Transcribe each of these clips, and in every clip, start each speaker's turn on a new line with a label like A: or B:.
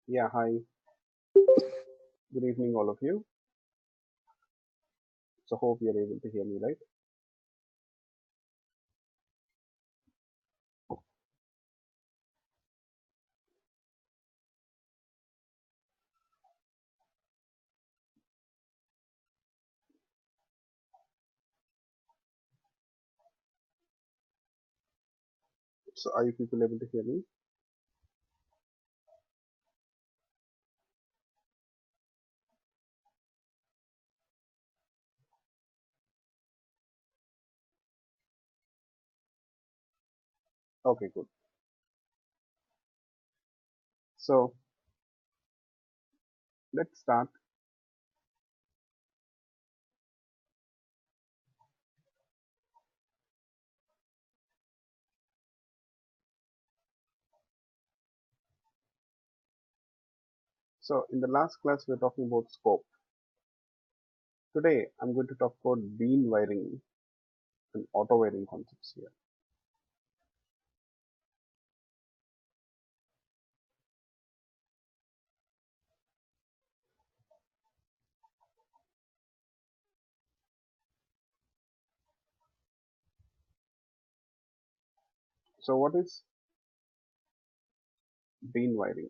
A: Yeah, hi. Good evening, all of you. So, hope you're able to hear me, right? So, are you people able to hear me? Okay, good. So, let's start. So, in the last class, we were talking about scope. Today, I'm going to talk about bean wiring and auto wiring concepts here. So, what is bean wiring?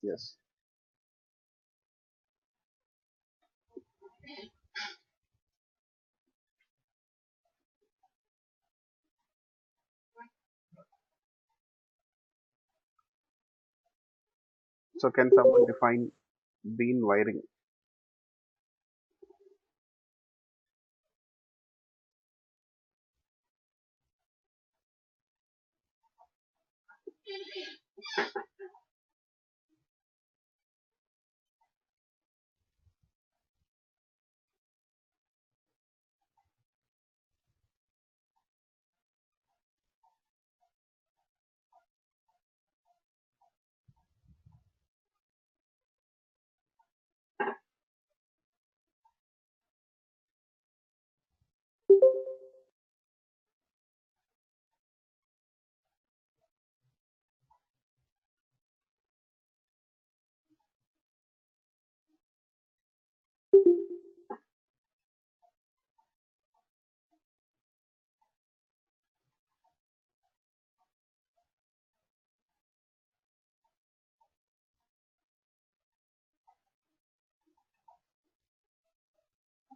A: Yes. So, can someone define bean wiring?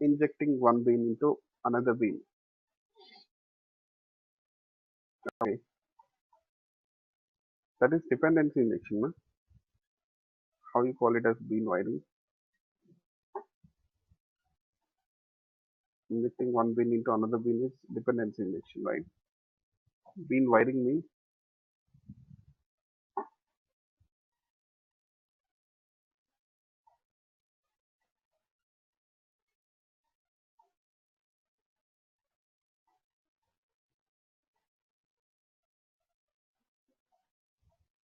A: Injecting one bean into another bean. Okay, that is dependency injection. No? How you call it as bean wiring? Injecting one bean into another bean is dependency injection, right? Bean wiring means.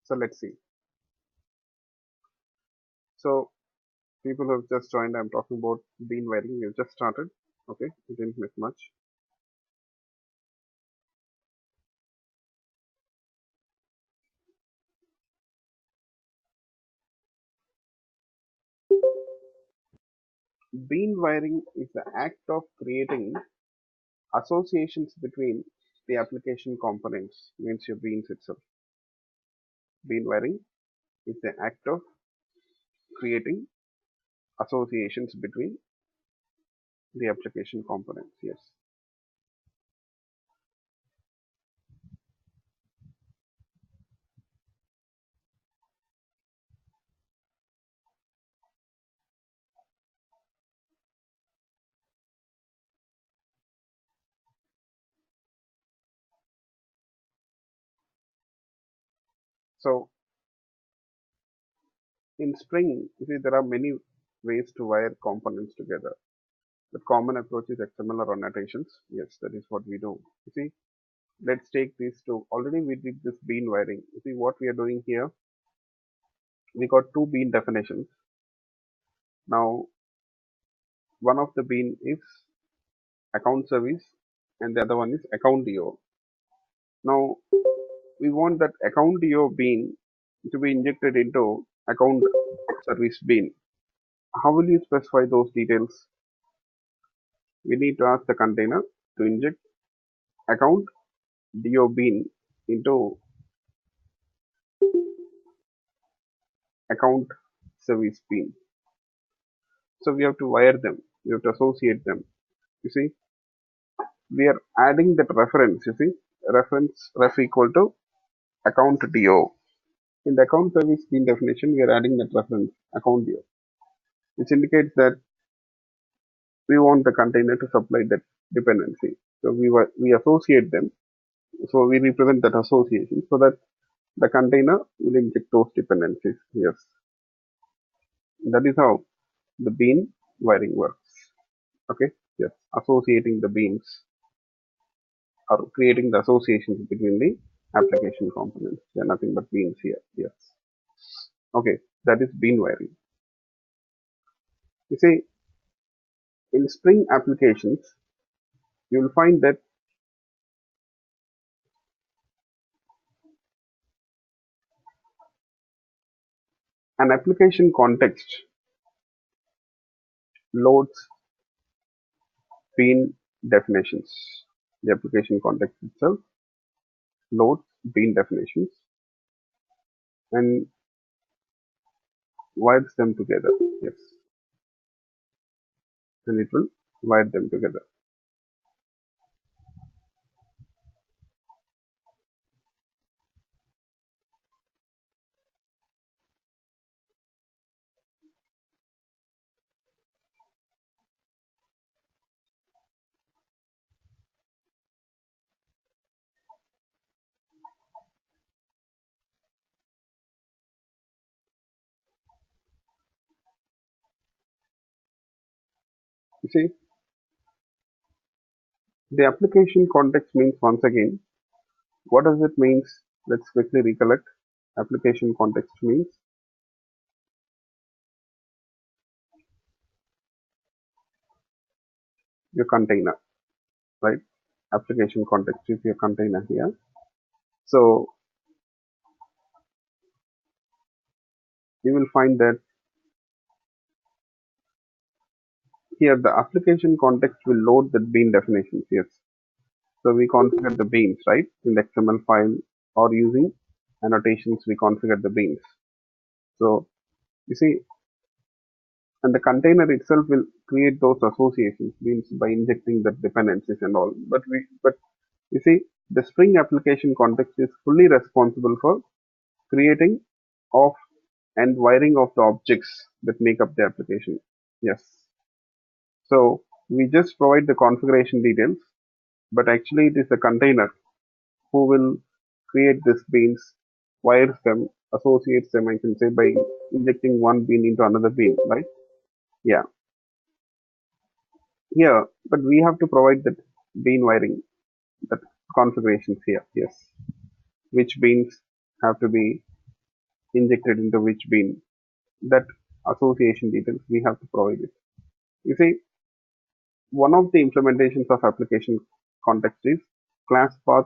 A: So, let's see. So, people who have just joined, I'm talking about bean wiring. We've just started. Okay, we didn't miss much. Bean wiring is the act of creating associations between the application components, means your beans itself. Bean wiring is the act of creating associations between the application components. Yes. So, in Spring, you see, there are many ways to wire components together. The common approach is XML or annotations. Yes, that is what we do. You see, let's take these two. Already we did this bean wiring. You see what we are doing here? We got two bean definitions. Now, one of the bean is account service and the other one is account DO. Now, we want that account DO bean to be injected into account service bean. How will you specify those details? We need to ask the container to inject account DO bean into account service bean. So we have to wire them, we have to associate them. You see, we are adding that reference, you see, reference ref equal to account DO. In the account service bean definition, we are adding that reference account DO, which indicates that we want the container to supply that dependency. So we associate them. So we represent that association so that the container will inject those dependencies. Yes, that is how the bean wiring works. Okay, yes, associating the beans or creating the associations between the application components. They are nothing but beans here. Yes. Okay, that is bean wiring. You see, in Spring applications, you will find that an application context loads bean definitions. The application context itself loads bean definitions and wires them together. Yes, and it will wire them together. You see, the application context means once again, what does it means? Let's quickly recollect. Application context means your container, right? Application context is your container here. So you will find that here the application context will load the bean definitions. Yes. So we configure the beans, right? In the XML file or using annotations, we configure the beans. So you see, and the container itself will create those associations beans by injecting the dependencies and all. But you see, the Spring application context is fully responsible for creating of and wiring of the objects that make up the application. Yes. So we just provide the configuration details, but actually it is the container who will create these beans, wires them, associates them, I can say, by injecting one bean into another bean, right? Yeah. Here, but we have to provide that bean wiring, that configurations here. Yes. Which beans have to be injected into which bean. That association details we have to provide it. You see, one of the implementations of application context is class path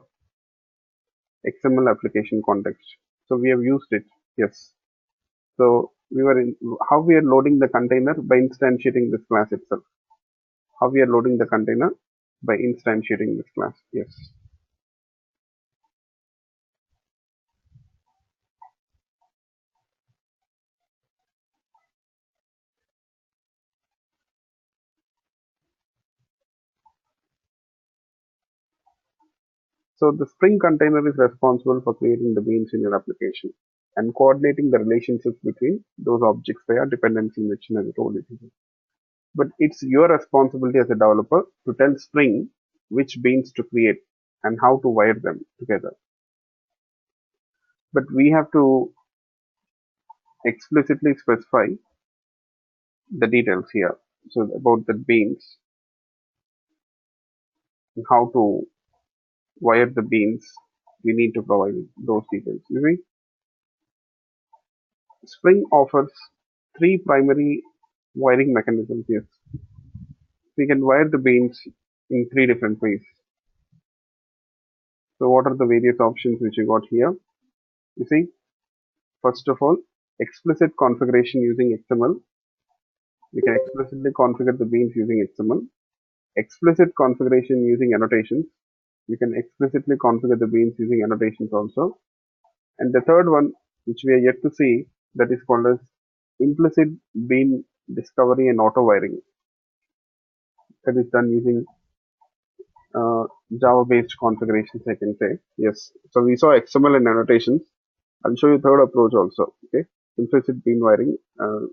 A: XML application context. So we have used it. Yes. So we were in how we are loading the container by instantiating this class itself. How we are loading the container by instantiating this class. Yes. So the Spring container is responsible for creating the beans in your application and coordinating the relationships between those objects via dependency injection as I told you. But it's your responsibility as a developer to tell Spring which beans to create and how to wire them together. But we have to explicitly specify the details here. So about the beans and how to wire the beans, we need to provide those details. You see, Spring offers three primary Wiring mechanisms, yes. We can wire the beans in three different ways. So what are the various options which you got here? You see, first of all, explicit configuration using XML. We can explicitly configure the beans using XML. Explicit configuration using annotations. You can explicitly configure the beans using annotations also. And the third one, which we are yet to see, that is called as implicit bean discovery and auto wiring. That is done using Java-based configurations, I can say. Yes. So we saw XML and annotations. I'll show you third approach also. Okay. Implicit bean wiring. I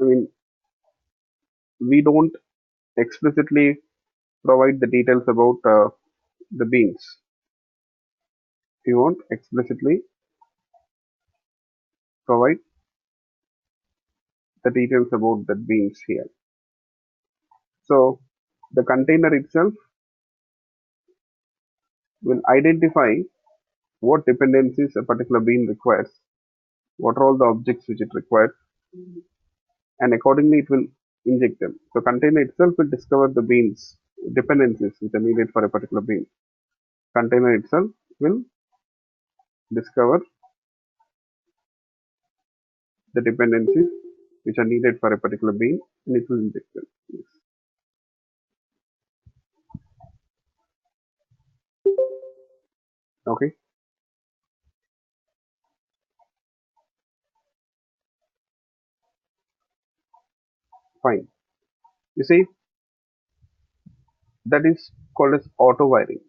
A: mean, we don't explicitly provide the details about the beans. We won't explicitly provide the details about the beans here. So the container itself will identify what dependencies a particular bean requires, what are all the objects which it requires, and accordingly it will inject them. So container itself will discover the beans dependencies which are needed for a particular bean. Container itself will discover the dependencies which are needed for a particular bean and it will inject them. Yes. Okay, fine. You see, that is called as auto wiring.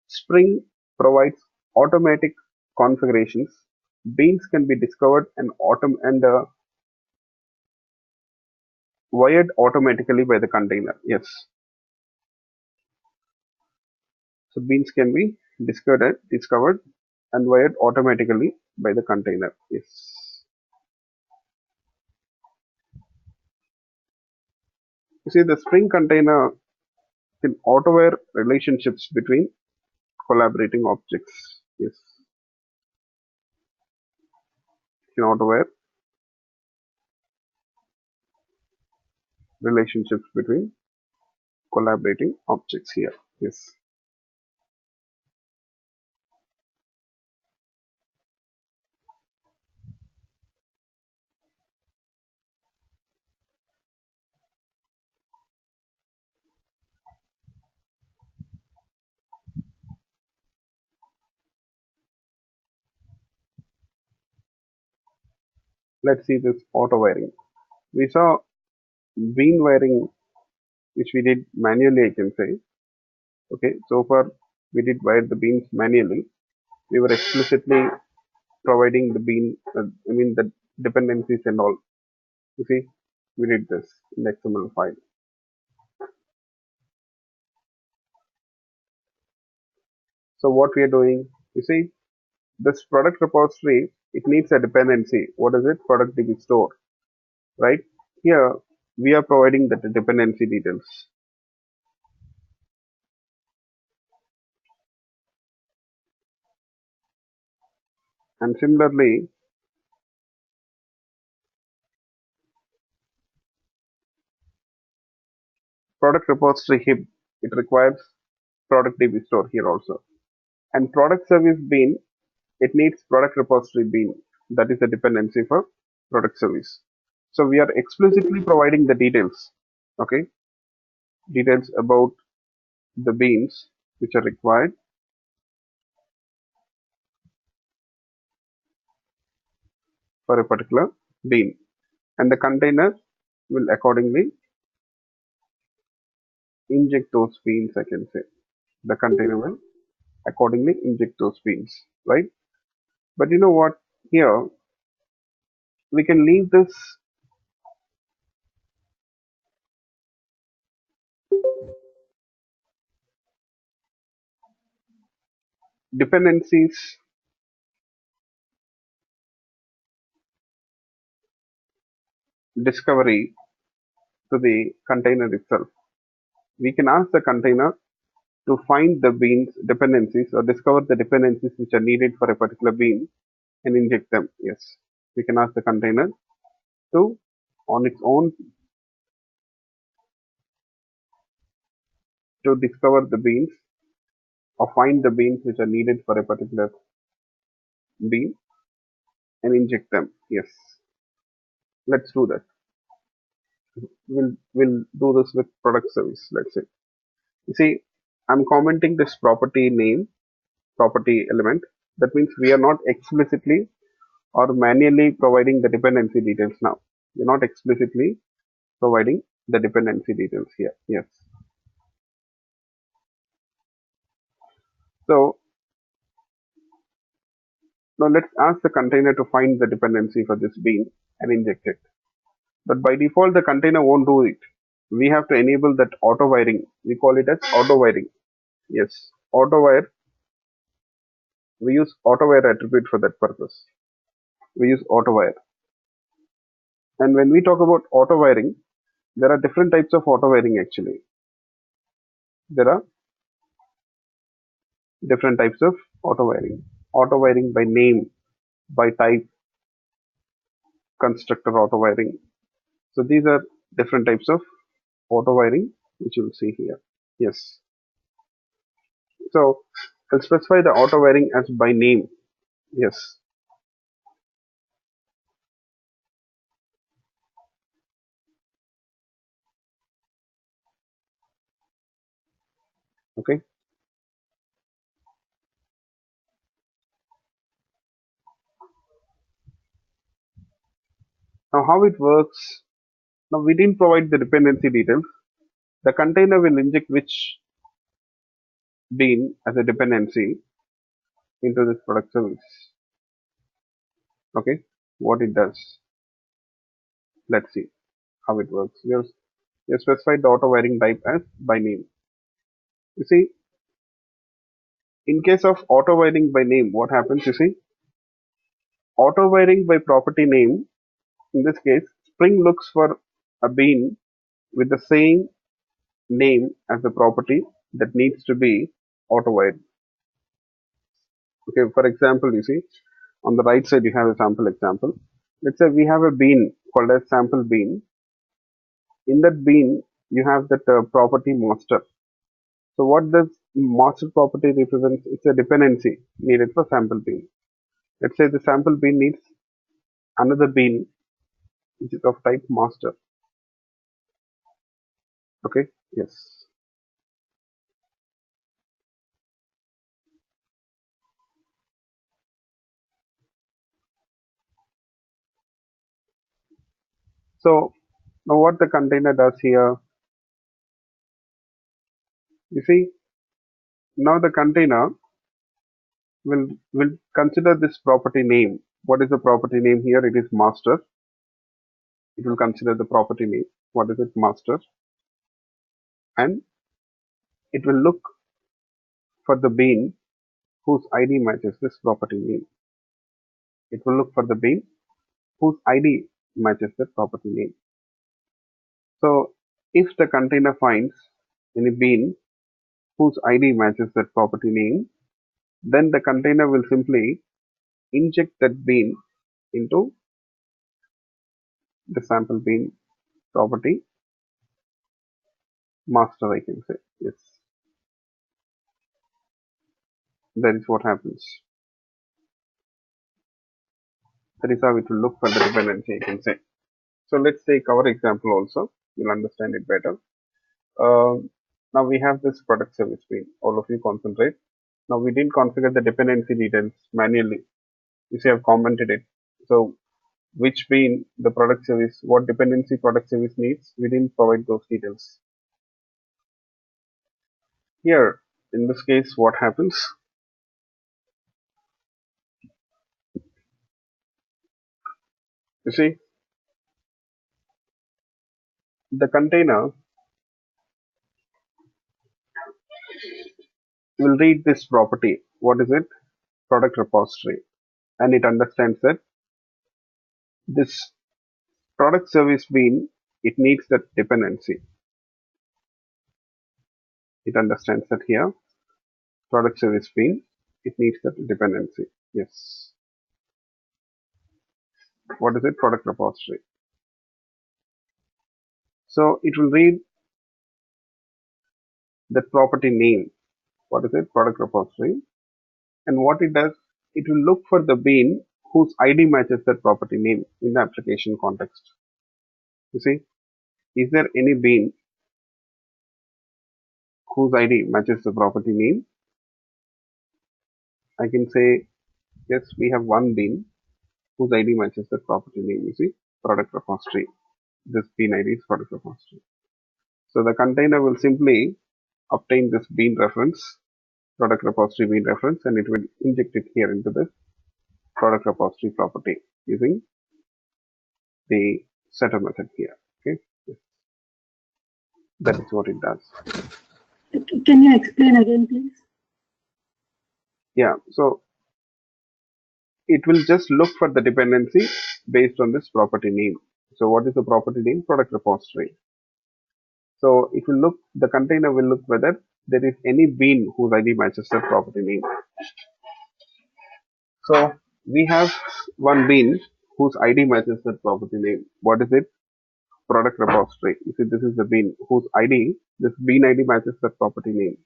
A: Spring provides automatic configurations. Beans can be discovered and wired automatically by the container. Yes. So beans can be discovered and wired automatically by the container. Yes. You see, the Spring container can auto-wire relationships between collaborating objects. Yes. Can auto-wire relationships between collaborating objects here. Yes. Let's see this auto-wiring. We saw bean wiring, which we did manually, I can say. Okay, so far we did wire the beans manually. We were explicitly providing the the dependencies and all. You see, we did this in the XML file. So what we are doing, you see, this product repository, it needs a dependency. What is it? Product DB store, right? Here, we are providing the dependency details. And similarly, product repository hib, it requires product DB store here also. And product service bean, it needs product repository bean. That is the dependency for product service. So we are explicitly providing the details, okay? Details about the beans which are required for a particular bean. And the container will accordingly inject those beans, I can say. The container will accordingly inject those beans, right? But you know what? Here, we can leave this dependencies discovery to the container itself. We can ask the container to find the beans dependencies or discover the dependencies which are needed for a particular bean and inject them. Yes. We can ask the container to, on its own, to discover the beans or find the beans which are needed for a particular bean and inject them. Yes, let's do that. We'll do this with product service. Let's say. You see, I'm commenting this property name, property element. That means we are not explicitly or manually providing the dependency details now. We're not explicitly providing the dependency details here. Yes. So now let's ask the container to find the dependency for this bean and inject it. But by default, the container won't do it. We have to enable that auto wiring. We call it as auto wiring. Yes, auto wire. We use auto wire attribute for that purpose. We use auto wire. And when we talk about auto wiring, there are different types of auto wiring actually. There are different types of auto wiring. Auto wiring by name, by type, constructor auto wiring. So these are different types of auto wiring which you will see here. Yes. So I'll specify the auto wiring as by name. Yes. Okay. Now how it works. Now we didn't provide the dependency details. The container will inject which bean as a dependency into this product service. Okay. What it does. Let's see how it works. We have specified the auto wiring type as by name. You see, in case of auto wiring by name, what happens? You see, auto wiring by property name. In this case, Spring looks for a bean with the same name as the property that needs to be auto wired. Okay, for example, you see, on the right side you have a sample example. Let's say we have a bean called as sample bean. In that bean, you have that property master. So what does master property represents? It's a dependency needed for sample bean. Let's say the sample bean needs another bean which is of type master. Okay, yes. So now what the container does here, you see, now the container will consider this property name. What is the property name here? It is master. It will consider the property name. What is it? Master. And it will look for the bean whose ID matches this property name. It will look for the bean whose ID matches the property name. So if the container finds any bean whose ID matches that property name, then the container will simply inject that bean into the sample bean property master, I can say. Yes, that is what happens. That is how it will look for the dependency, I can say. So let's take our example also. You'll understand it better. Now we have this product service bean. All of you concentrate. Now we didn't configure the dependency details manually. You see, I've commented it. So which bean the product service, what dependency product service needs, we didn't provide those details. Here, in this case, what happens? You see, the container will read this property. What is it? Product repository. And it understands that this product service bean, it needs that dependency. It understands that here, product service bean, it needs that dependency. Yes. What is it? Product repository. So it will read the property name. What is it? Product repository. And what it does, it will look for the bean whose ID matches that property name in the application context. You see, is there any bean whose ID matches the property name? I can say, yes, we have one bean whose ID matches the property name. You see, product repository. This bean ID is product repository. So the container will simply obtain this bean reference, product repository bean reference, and it will inject it here into this product repository property using the setter method here. Okay, that is what it does.
B: Can you explain again, please?
A: Yeah, so it will just look for the dependency based on this property name. So what is the property name? Product repository. So it will look, the container will look whether there is any bean whose ID matches the property name. So we have one bean whose ID matches the property name. What is it? Product repository. You see, this is the bean whose ID, this bean ID matches the property name.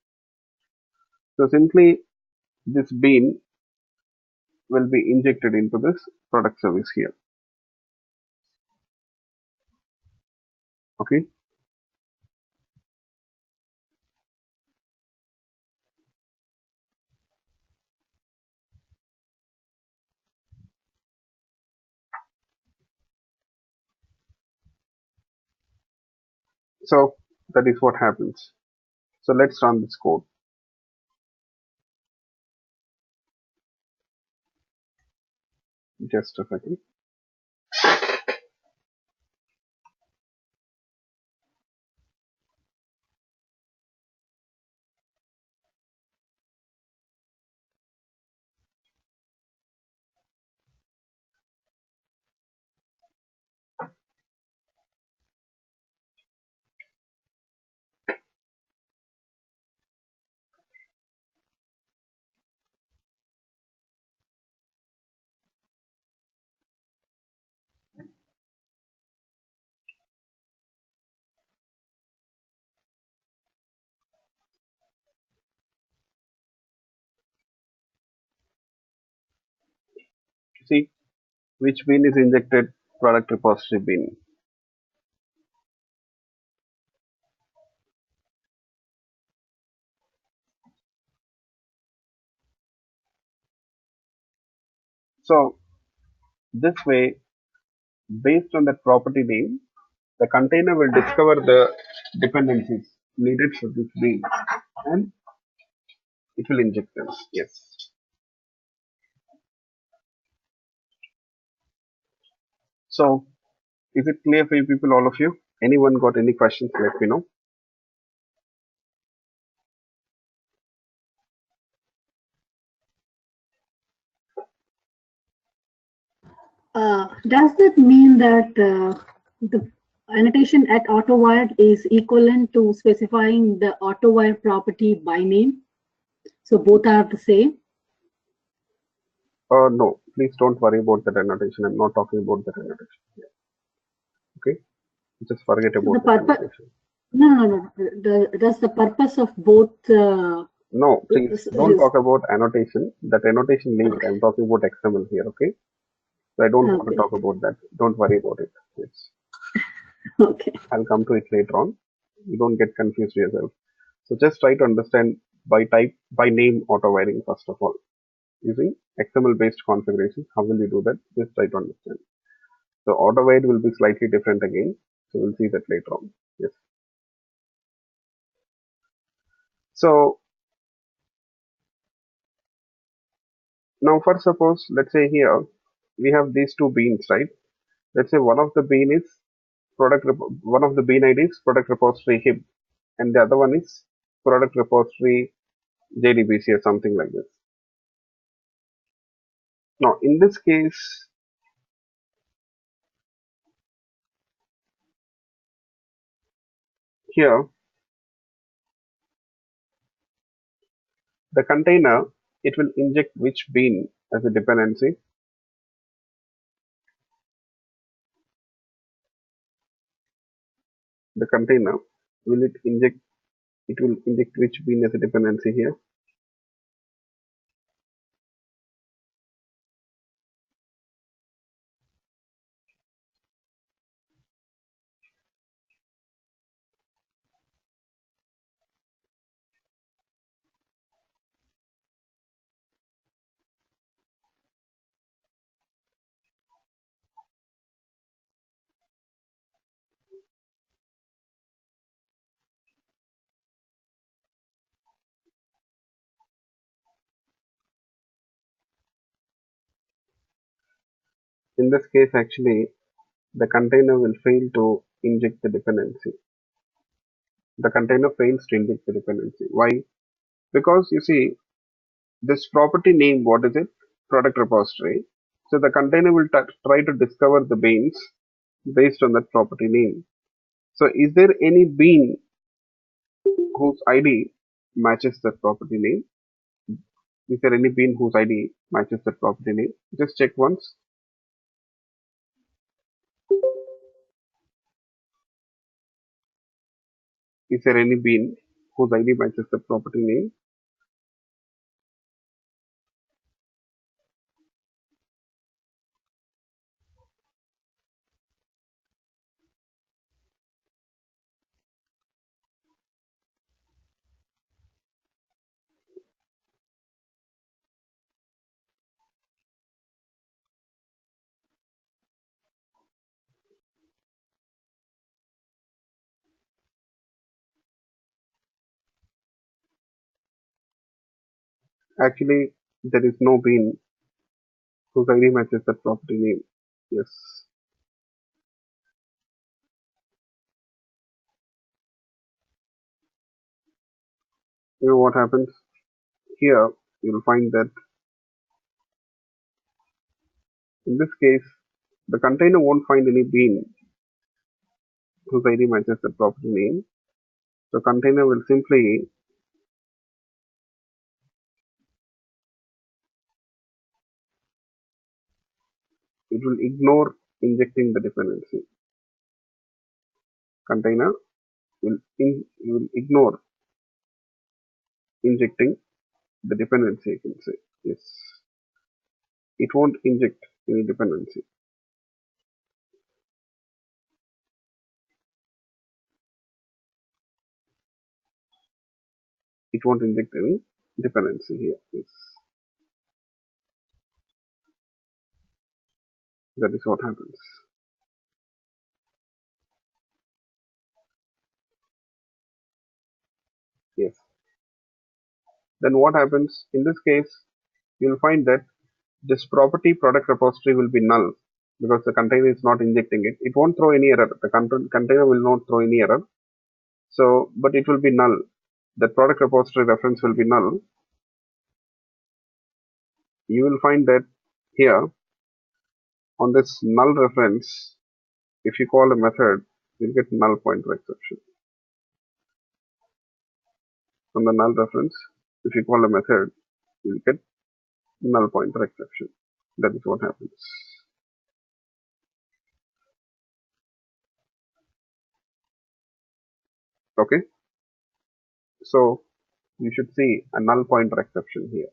A: So simply this bean will be injected into this product service here. Okay. So that is what happens. So let's run this code. Just a second. See which bean is injected? Product repository bean. So this way, based on that property name, the container will discover the dependencies needed for this bean and it will inject them. Yes. So is it clear for you people, all of you? Anyone got any questions? Let me know.
B: Does that mean that the annotation at AutoWire is equivalent to specifying the AutoWire property by name? So both are the same?
A: No, please don't worry about that annotation. I'm not talking about that annotation here. Okay, just forget about
B: The
A: that
B: purpose?
A: annotation.
B: No. Does the purpose of both?
A: No, please don't talk about annotation. That annotation link, I'm talking about XML here. Okay, so I don't want to talk about that. Don't worry about it. Yes.
B: Okay.
A: I'll come to it later on. You don't get confused yourself. So just try to understand by type, by name auto wiring first of all. Using XML based configurations, how will you do that? Just try to understand. So auto wire will be slightly different again. So we'll see that later on. Yes. So now first suppose, let's say here, we have these two beans, right? Let's say one of the bean is one of the bean IDs product repository hib, and the other one is product repository JDBC or something like this. Now in this case, here the container, it will inject which bean as a dependency? the container, will it will inject which bean as a dependency here? In this case, actually, the container will fail to inject the dependency. The container fails to inject the dependency. Why? Because you see, this property name, what is it? Product repository. So the container will try to discover the beans based on that property name. So is there any bean whose ID matches that property name? Is there any bean whose ID matches that property name? Just check once. Is there any bean whose ID matches the property name? Actually, there is no bean whose ID matches that property name. Yes. You know what happens? Here, you'll find that in this case, the container won't find any bean whose ID matches the property name. So container will simply, it will ignore injecting the dependency. Container will ignore injecting the dependency, I can say. Yes. It won't inject any dependency. It won't inject any dependency here. Yes. That is what happens. Yes. Then what happens? In this case, you'll find that this property product repository will be null because the container is not injecting it. It won't throw any error. The container will not throw any error. So, but it will be null. The product repository reference will be null. You will find that here on this null reference, if you call a method, you'll get null pointer exception. On the null reference, if you call a method, you'll get null pointer exception. That is what happens. Okay. So you should see a null pointer exception here.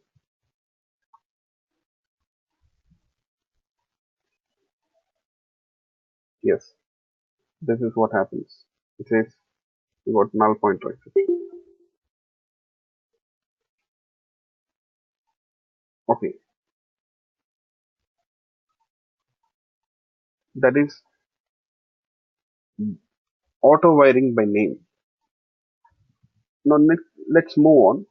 A: Yes. This is what happens. It says you got null pointer exception. Okay. That is auto wiring by name. Now let's move on.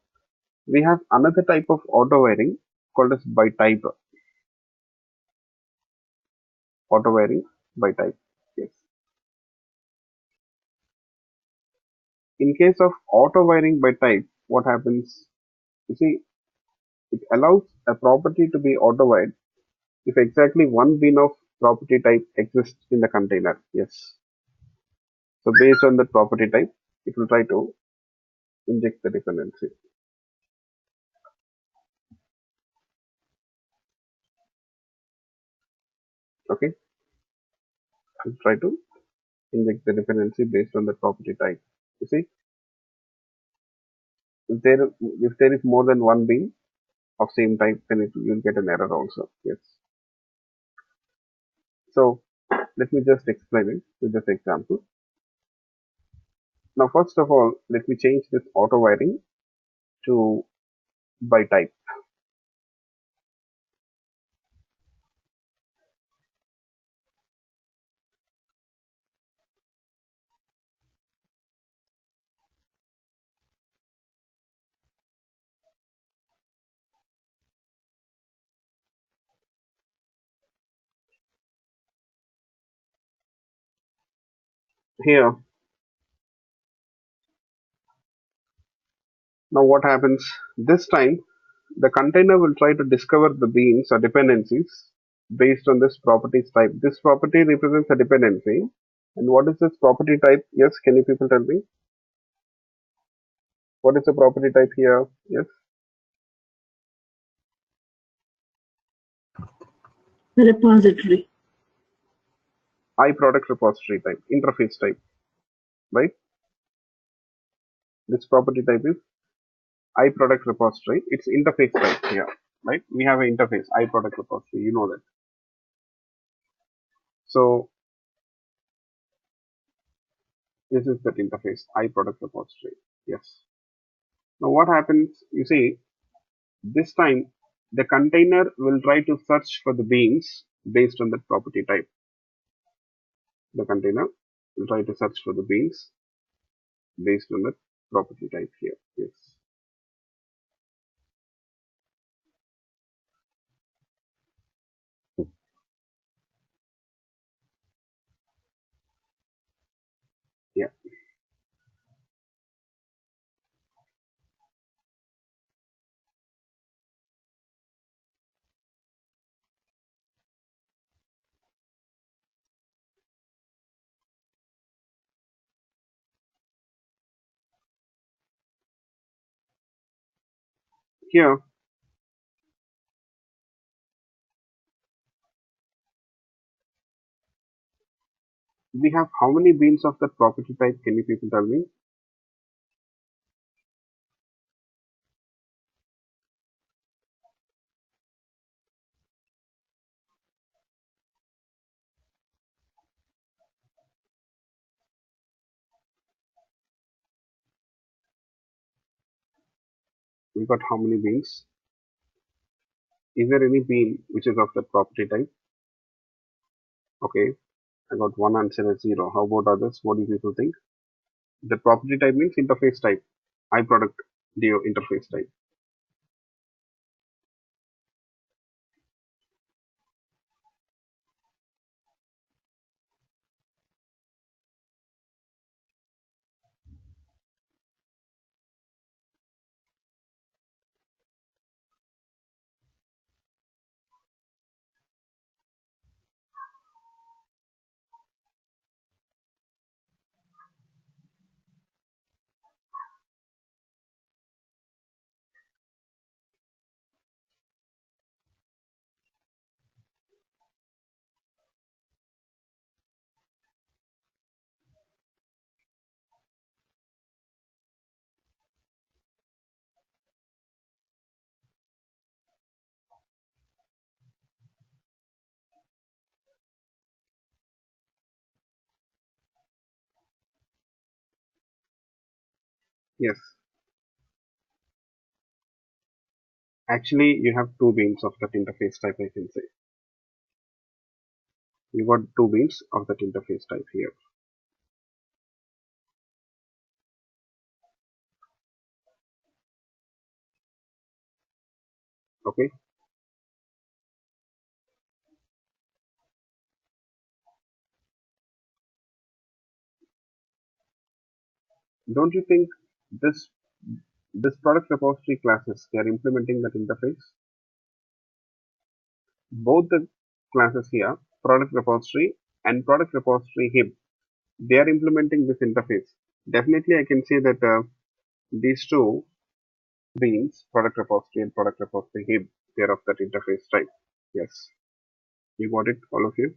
A: We have another type of auto wiring called as by type. Auto wiring by type. Yes. In case of auto wiring by type, what happens? You see, it allows a property to be auto wired if exactly one bin of property type exists in the container. Yes. So based on that property type, it will try to inject the dependency. Okay. I'll try to inject the dependency based on the property type. You see, if there is more than one bean of same type, then you'll get an error also. Yes. So let me just explain it with this example. Now, first of all, let me change this auto wiring to by type. Here, now what happens this time? The container will try to discover the beans or dependencies based on this properties type. This property represents a dependency. And what is this property type? Yes, can you people tell me? What is the property type here? Yes,
B: Repository.
A: iProduct repository type, interface type, right? This property type is iProduct repository. It's interface type here, right? We have an interface, iProduct repository, you know that. So this is that interface, iProduct repository. Yes. Now what happens, you see, this time the container will try to search for the beans based on that property type. The container will try to search for the beans based on that property type here. Yes. Yeah. Here we have how many beans of that property type? Can you people tell me? We got how many beans? Is there any bean which is of that property type? Okay, I got one answer as zero. How about others? What do you people think? The property type means interface type. iProduct DO interface type. Yes. Actually, you have two beans of that interface type, I can say. You got two beans of that interface type here. Okay. Don't you think this this product repository classes they are implementing that interface? Both the classes here, product repository and product repository hib, they are implementing this interface. Definitely, I can say that these two beans, product repository and product repository hib, they are of that interface type. Yes, you got it, all of you.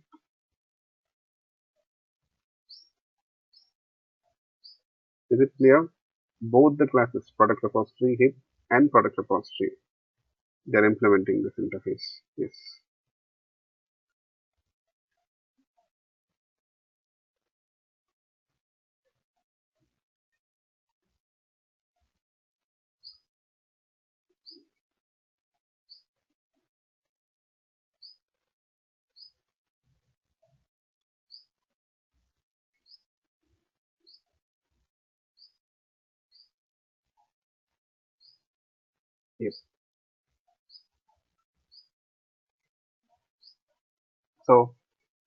A: Is it clear? Both the classes, product repository hip and product repository, they're implementing this interface. Yes. Yes. So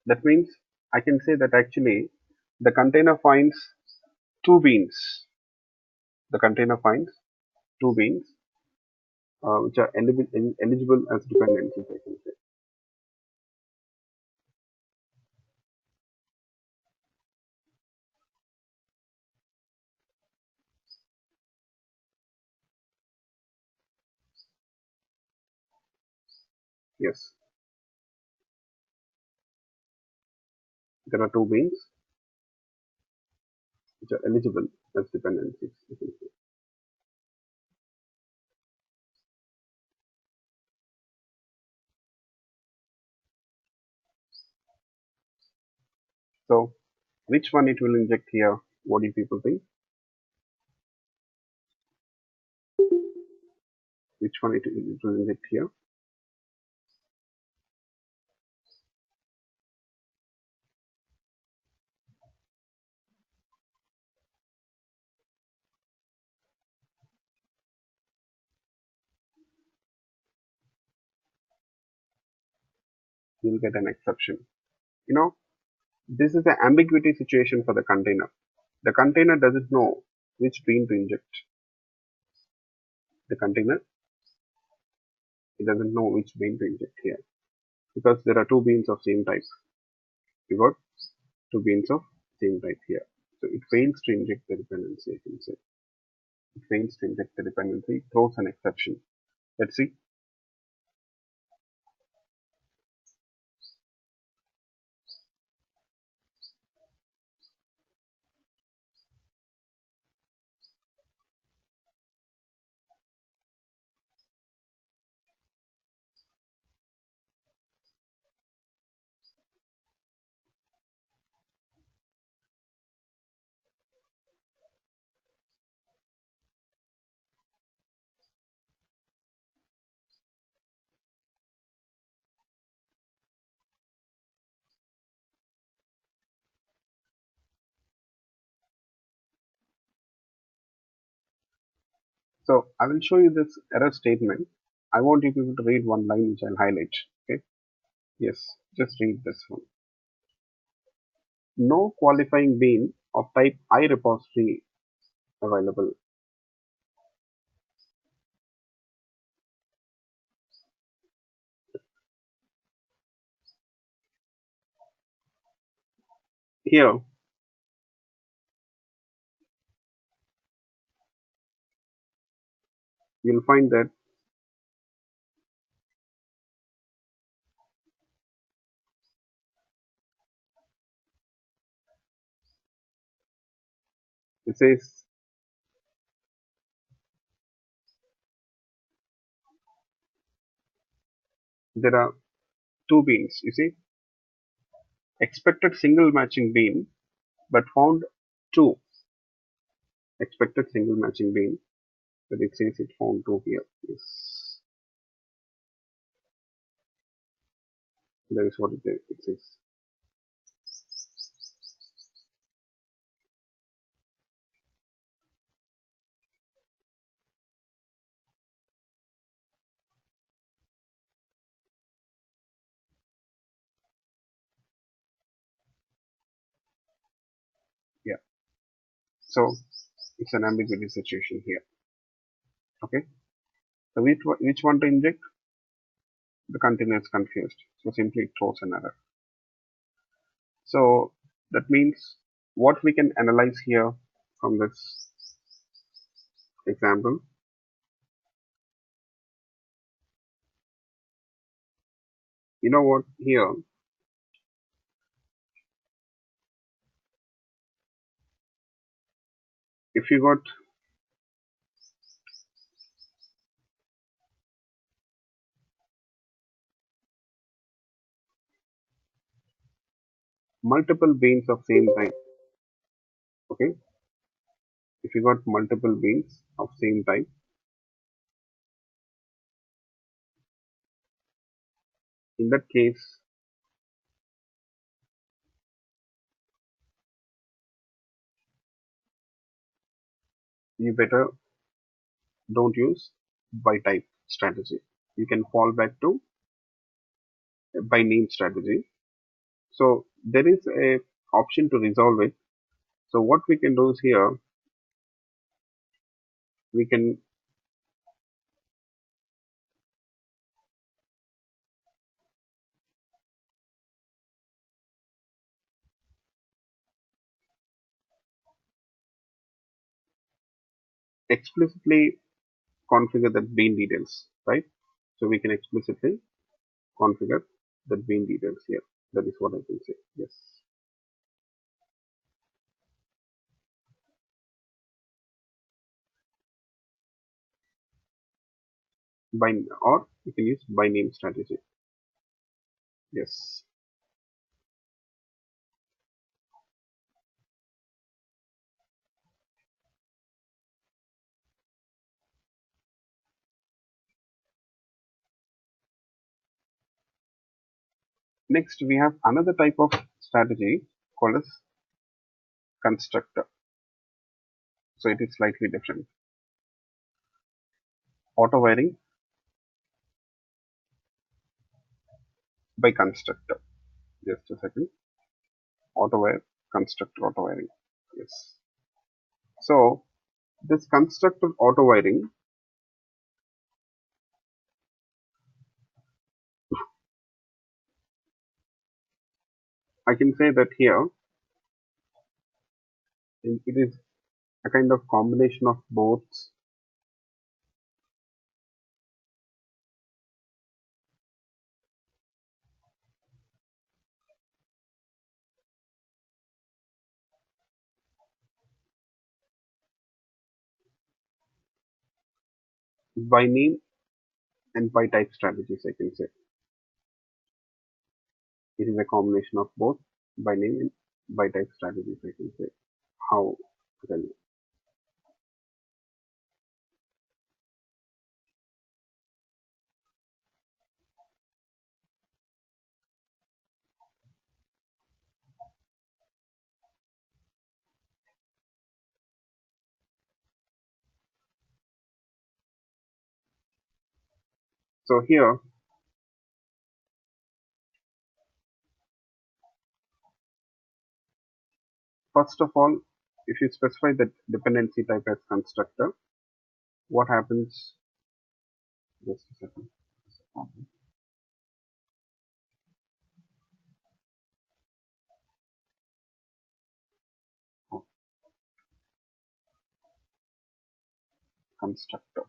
A: that means I can say that actually the container finds two beans. The container finds two beans which are eligible as dependencies, I can say. Yes, there are two beans which are eligible as dependencies, I can say. So which one it will inject here? What do you people think? Which one it will inject here? You'll get an exception. You know, this is the ambiguity situation for the container. The container doesn't know which bean to inject. The container, it doesn't know which bean to inject here because there are two beans of same type. You got two beans of same type here. So it fails to inject the dependency, I can say. It fails to inject the dependency, throws an exception. Let's see. So I will show you this error statement. I want you people to read one line which I'll highlight. Okay. Yes. Just read this one. No qualifying bean of type I repository available. Here you'll find that it says there are two beans. You see, expected single matching bean, but found two. Expected single matching bean, but it says it found two here. Yes, that is what it says. Yeah. So it's an ambiguity situation here. Okay. So which one to inject? The container is confused. So simply it throws an error. So that means what we can analyze here from this example, you know what here, if you got multiple beans of same type, okay, if you got multiple beans of same type, in that case, you better don't use by type strategy. You can fall back to a by name strategy. So there is a option to resolve it. So what we can do is here, we can explicitly configure that bean details, right? So we can explicitly configure the bean details here. That is what I can say. Yes. By or you can use by name strategy. Yes. Next, we have another type of strategy called as constructor. So it is slightly different. Auto wiring by constructor. Just a second. Auto wire, constructor, auto wiring. Yes. So this constructor auto wiring, I can say that here it is a kind of combination of both by name and by type strategies. I can say it is a combination of both by name and by type strategies. I can say how to tell you. So here, first of all, if you specify that dependency type as constructor, what happens? Just a second. Oh, constructor.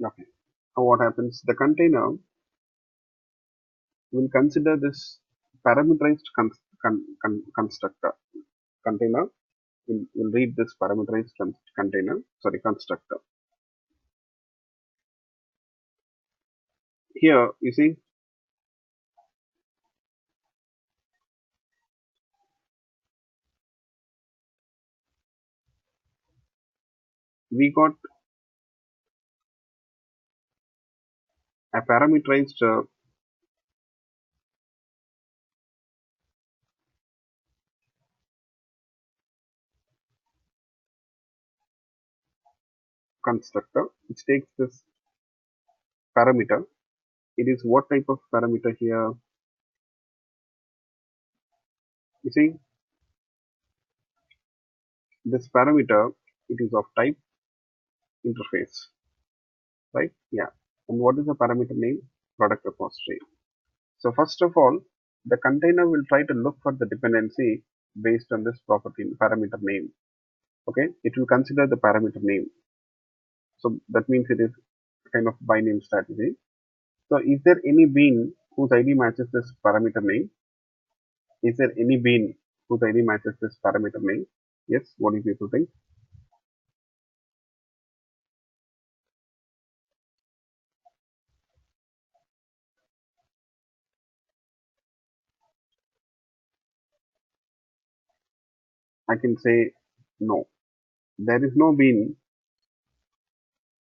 A: Okay. Now what happens? The container will consider this parameterized constructor. Container will read this parameterized container, sorry, constructor. Here, you see, we got a parameterized constructor which takes this parameter. It is what type of parameter here? You see, this parameter, it is of type interface, right? Yeah. And what is the parameter name? Product repository. So first of all, the container will try to look for the dependency based on this property parameter name. Okay, it will consider the parameter name. So that means it is a kind of by name strategy. So is there any bean whose ID matches this parameter name? Is there any bean whose ID matches this parameter name. Yes, what do people think? I can say no. There is no bean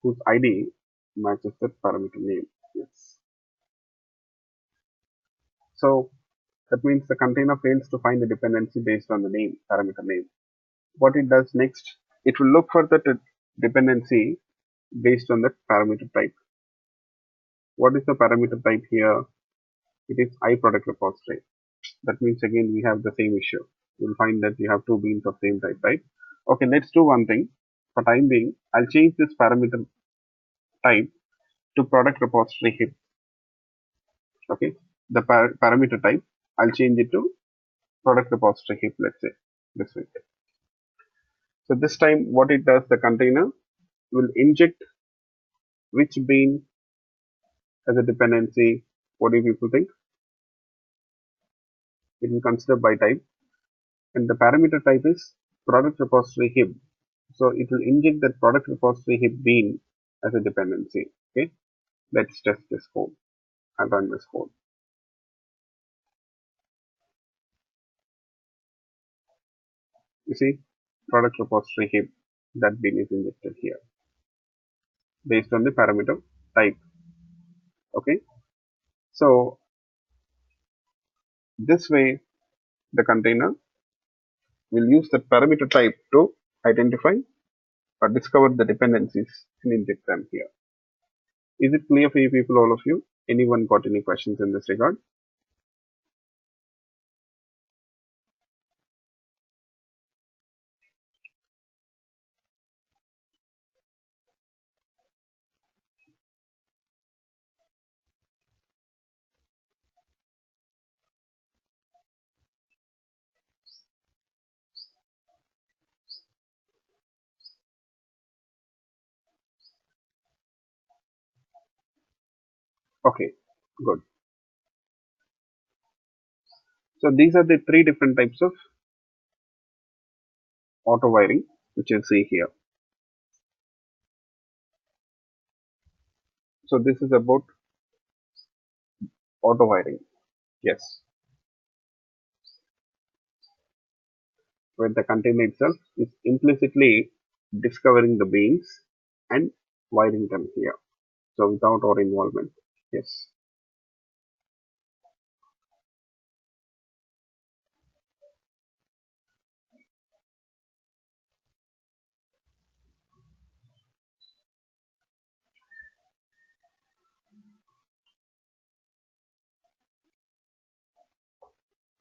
A: whose ID matches the parameter name. Yes. So that means the container fails to find the dependency based on the name, parameter name. What it does next, it will look for the dependency based on the parameter type. What is the parameter type here? It is iProduct repository. That means again we have the same issue. You'll find that you have two beans of same type, right? Okay, let's do one thing. For time being, I'll change this parameter type to product repository hip. Okay, the parameter type, I'll change it to product repository hip, let's say this way. So this time what it does, the container will inject which bean as a dependency. What do people think? It will consider by type, and the parameter type is product repository hip. So it will inject that product repository hip bean as a dependency. Okay, let's test this code. I'll run this code. You see, product repository hip, that bean is injected here based on the parameter type. Okay, so this way the container will use the parameter type to identify or discover the dependencies and inject them here. Is it clear for you people, all of you? Anyone got any questions in this regard? Okay, good. So these are the three different types of auto wiring which you see here. So this is about auto wiring. Yes, where the container itself is implicitly discovering the beans and wiring them here. So without our involvement. Yes.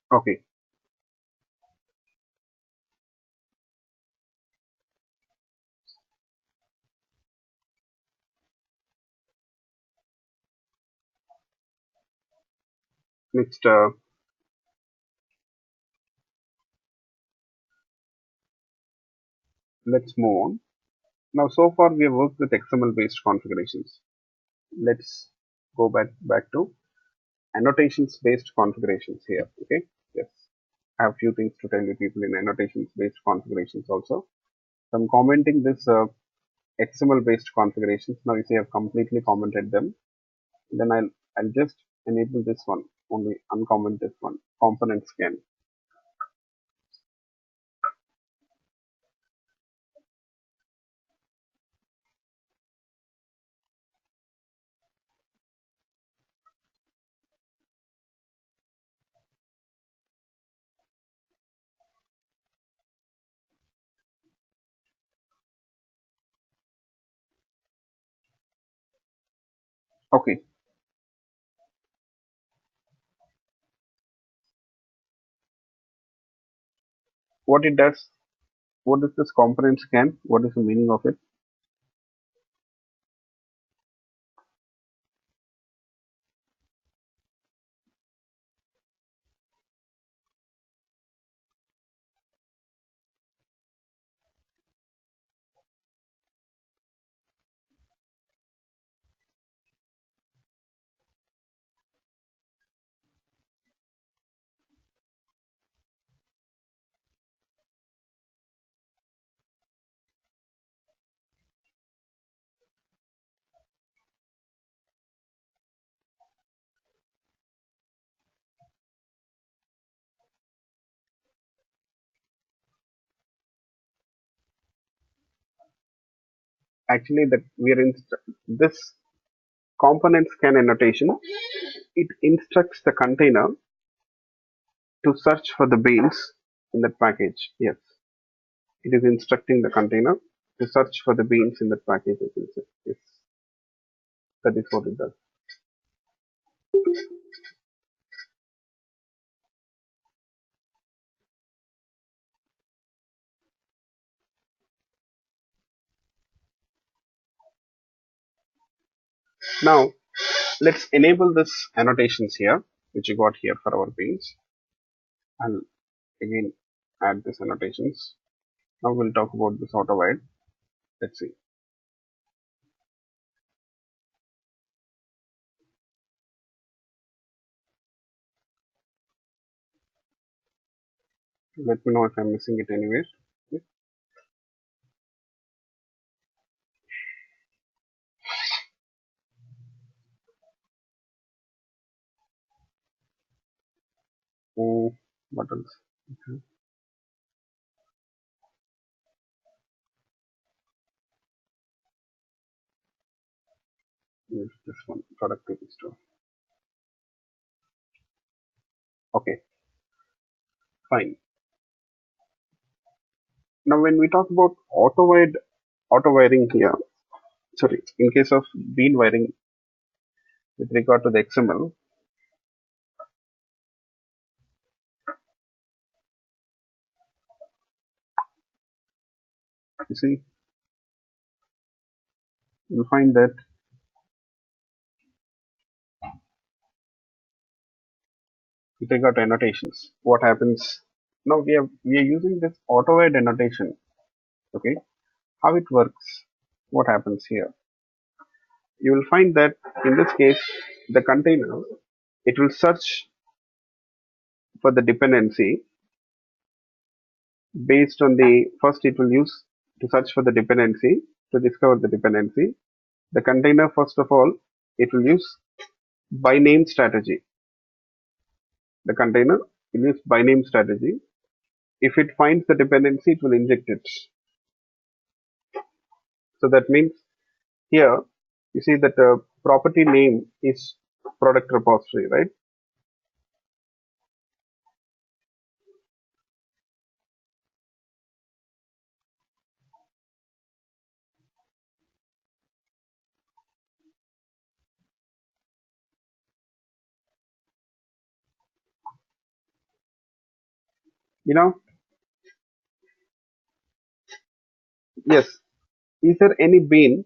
A: Okay. Next, let's move on. Now, so far we have worked with XML based configurations. Let's go back to annotations based configurations here. Okay. Yes. I have few things to tell you people in annotations based configurations also. So I'm commenting this XML based configurations. Now you see I've completely commented them. Then I'll just enable this one, only uncomment this one, component scan. Okay, what it does, what is this component scan? What is the meaning of it? actually that we are in this component scan annotation. It instructs the container to search for the beans in that package. Yes, it is instructing the container to search for the beans in that package. Yes, that is what it does. Now let's enable this annotations here, which you got here for our beans. I'll again add this annotations. Now we'll talk about this auto wide. Let's see. Let me know if I'm missing it anywhere. Oh, what else? Okay. Yes, this one, productivity store. Okay, fine. Now when we talk about auto wiring here, sorry, in case of bean wiring with regard to the XML, you see, you'll find that with regard to annotations, what happens now we are using this auto wide annotation. Okay, how it works, what happens here? You will find that in this case, the container, it will search for the dependency based on the first it will use to search for the dependency to discover the dependency. The container, first of all, it will use by name strategy. The container will use by name strategy. If it finds the dependency, it will inject it. So that means here you see that property name is product repository, right? You know, yes. Is there any bean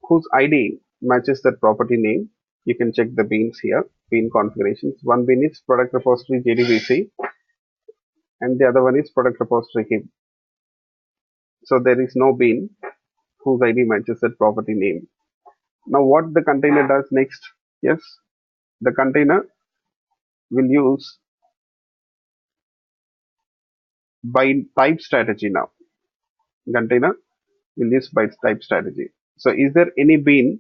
A: whose ID matches that property name? You can check the beans here, bean configurations. One bean is product repository JDBC and the other one is product repository HIB. So there is no bean whose ID matches that property name. Now what the container does next? Yes, the container will use by type strategy now. Container will use by type strategy. So is there any bean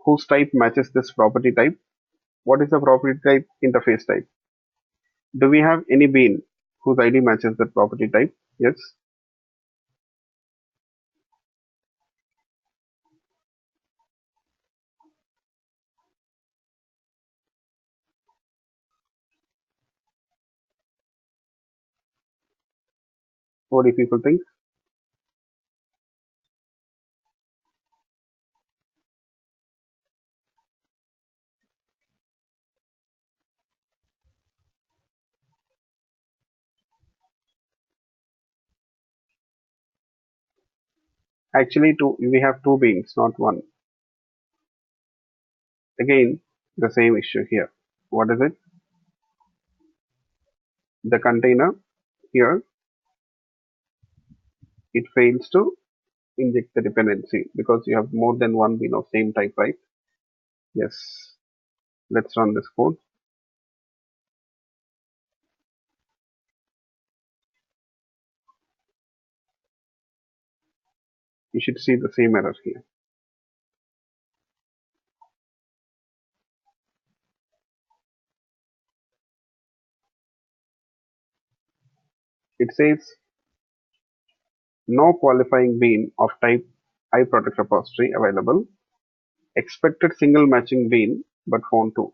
A: whose type matches this property type? What is the property type? Interface type. Do we have any bean whose ID matches that property type? Yes. What do people think? Actually, we have two beans, not one. Again, the same issue here. What is it? The container here, it fails to inject the dependency because you have more than one bean of same type, right? Yes. Let's run this code. You should see the same error here. It says No qualifying bean of type I product repository available. Expected single matching bean but found two.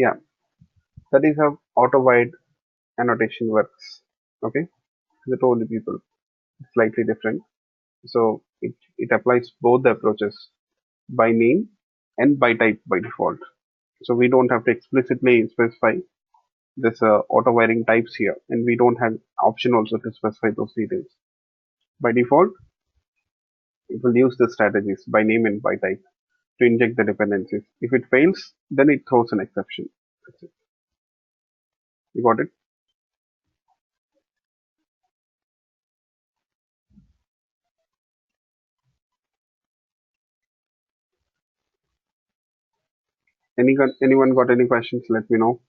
A: Yeah, that is how auto-wide annotation works. Okay, as I told you people, it's slightly different. So it applies both the approaches by name and by type by default. So we don't have to explicitly specify this auto wiring types here, and we don't have option also to specify those details. By default, it will use the strategies by name and by type to inject the dependencies. If it fails, then it throws an exception. That's it. You got it? Anyone got any questions? Let me know.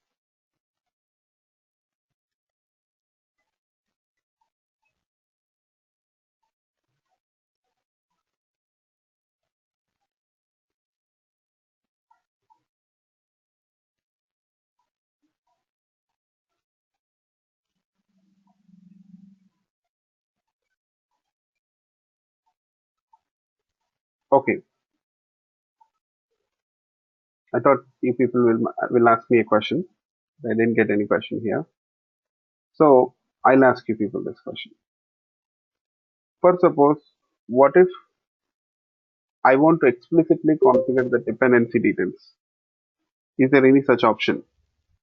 A: Okay, I thought you people will ask me a question. I didn't get any question here, so I'll ask you people this question. For suppose, what if I want to explicitly configure the dependency details? Is there any such option?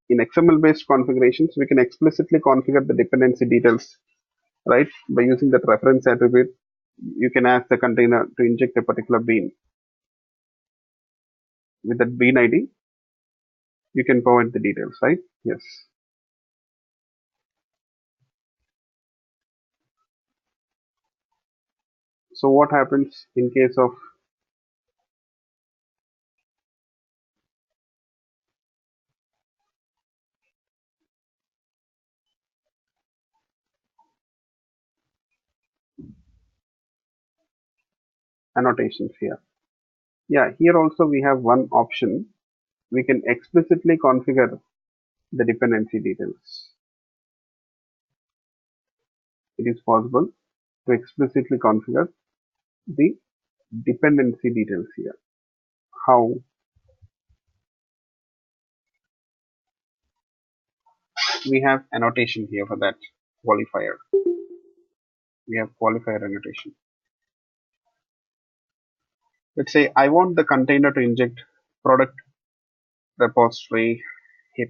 A: In XML-based configurations, we can explicitly configure the dependency details, right? By using that reference attribute, you can ask the container to inject a particular bean. With that bean ID, you can provide the details, right? Yes. So what happens in case of annotations here? Yeah, here also we have one option. We can explicitly configure the dependency details. It is possible to explicitly configure the dependency details here. How? We have annotation here for that qualifier. We have qualifier annotation. Let's say I want the container to inject product repository hip.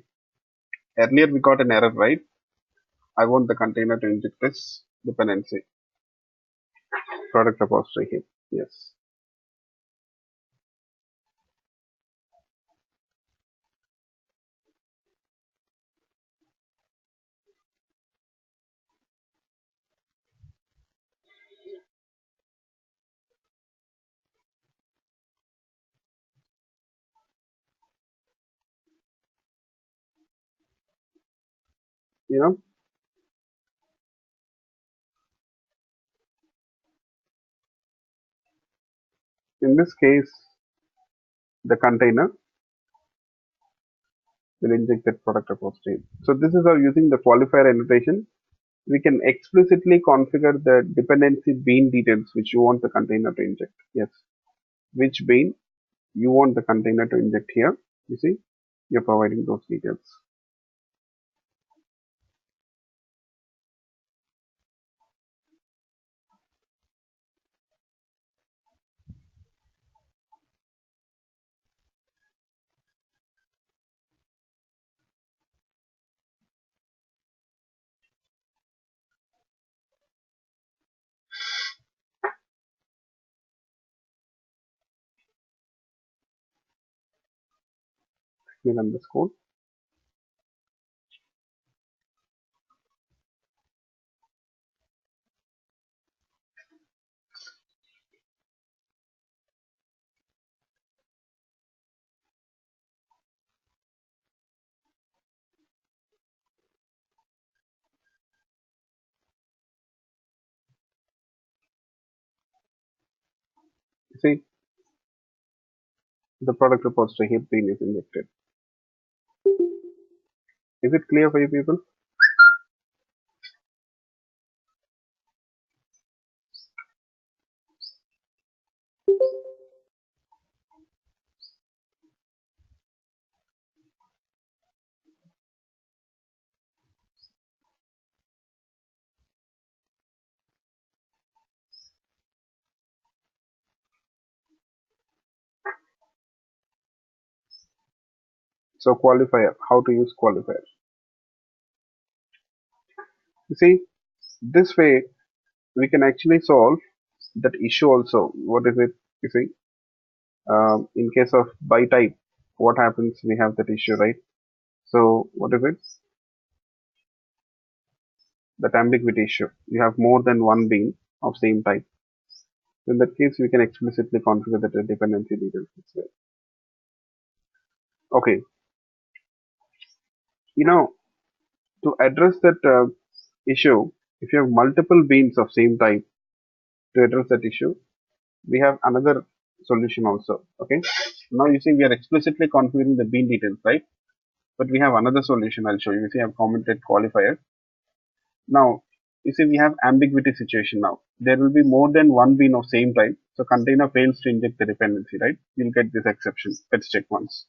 A: Earlier we got an error, right? I want the container to inject this dependency, product repository hip. Yes. You know, in this case, the container will inject that product repository. So this is how using the qualifier annotation, we can explicitly configure the dependency bean details which you want the container to inject. Yes. Which bean you want the container to inject here. You see, you're providing those details. Let me run this code. See, the product repository here bean is injected. Is it clear for you people? So qualifier, how to use qualifier. You see, this way we can actually solve that issue also. What is it? You see, in case of by type, what happens? We have that issue, right? So what is it? That ambiguity issue. You have more than one bean of same type. In that case, we can explicitly configure that dependency details this way. Okay, you know, to address that issue, if you have multiple beans of same type, to address that issue, we have another solution also. Okay, now you see we are explicitly configuring the bean details, right? But we have another solution. I'll show you. You see, I've commented qualifier. Now, you see, we have ambiguity situation now. There will be more than one bean of same type. So container fails to inject the dependency, right? You'll get this exception. Let's check once.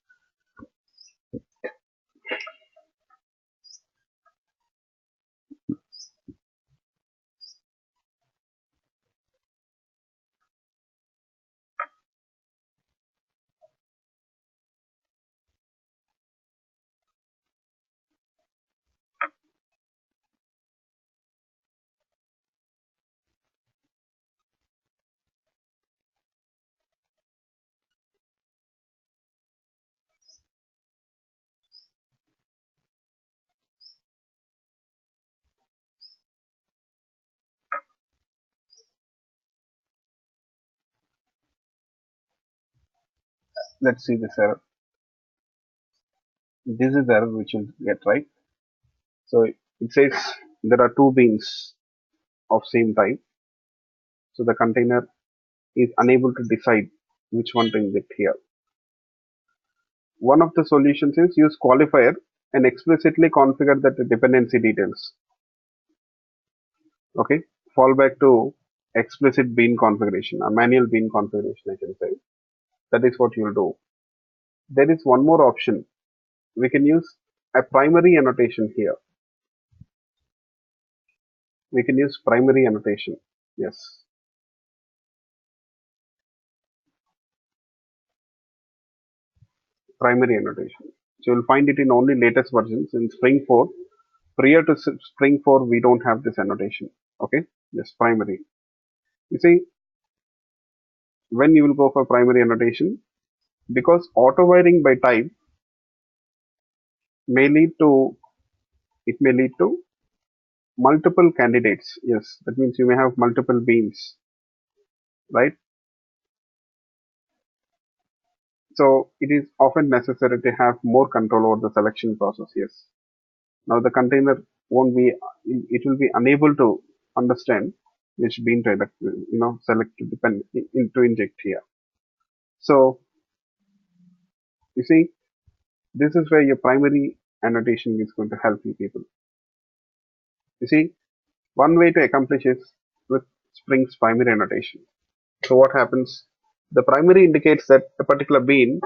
A: Let's see this error. This is the error which you'll get, right? So it says there are two beans of same type. So the container is unable to decide which one to inject here. One of the solutions is use qualifier and explicitly configure that dependency details. Okay, fall back to explicit bean configuration, a manual bean configuration, I can say. That is what you'll do. There is one more option. We can use a primary annotation here. We can use primary annotation. Yes. Primary annotation. So you'll find it in only latest versions in Spring 4. Prior to Spring 4, we don't have this annotation. Okay, just primary. You see, when you will go for primary annotation, because auto wiring by type may lead to, it may lead to multiple candidates. Yes, that means you may have multiple beans, right? So it is often necessary to have more control over the selection process. Yes. Now the container won't be, it will be unable to understand which bean to select to depend to inject here. So you see, this is where your primary annotation is going to help you people. You see, one way to accomplish is with Spring's primary annotation. So what happens? The primary indicates that a particular bean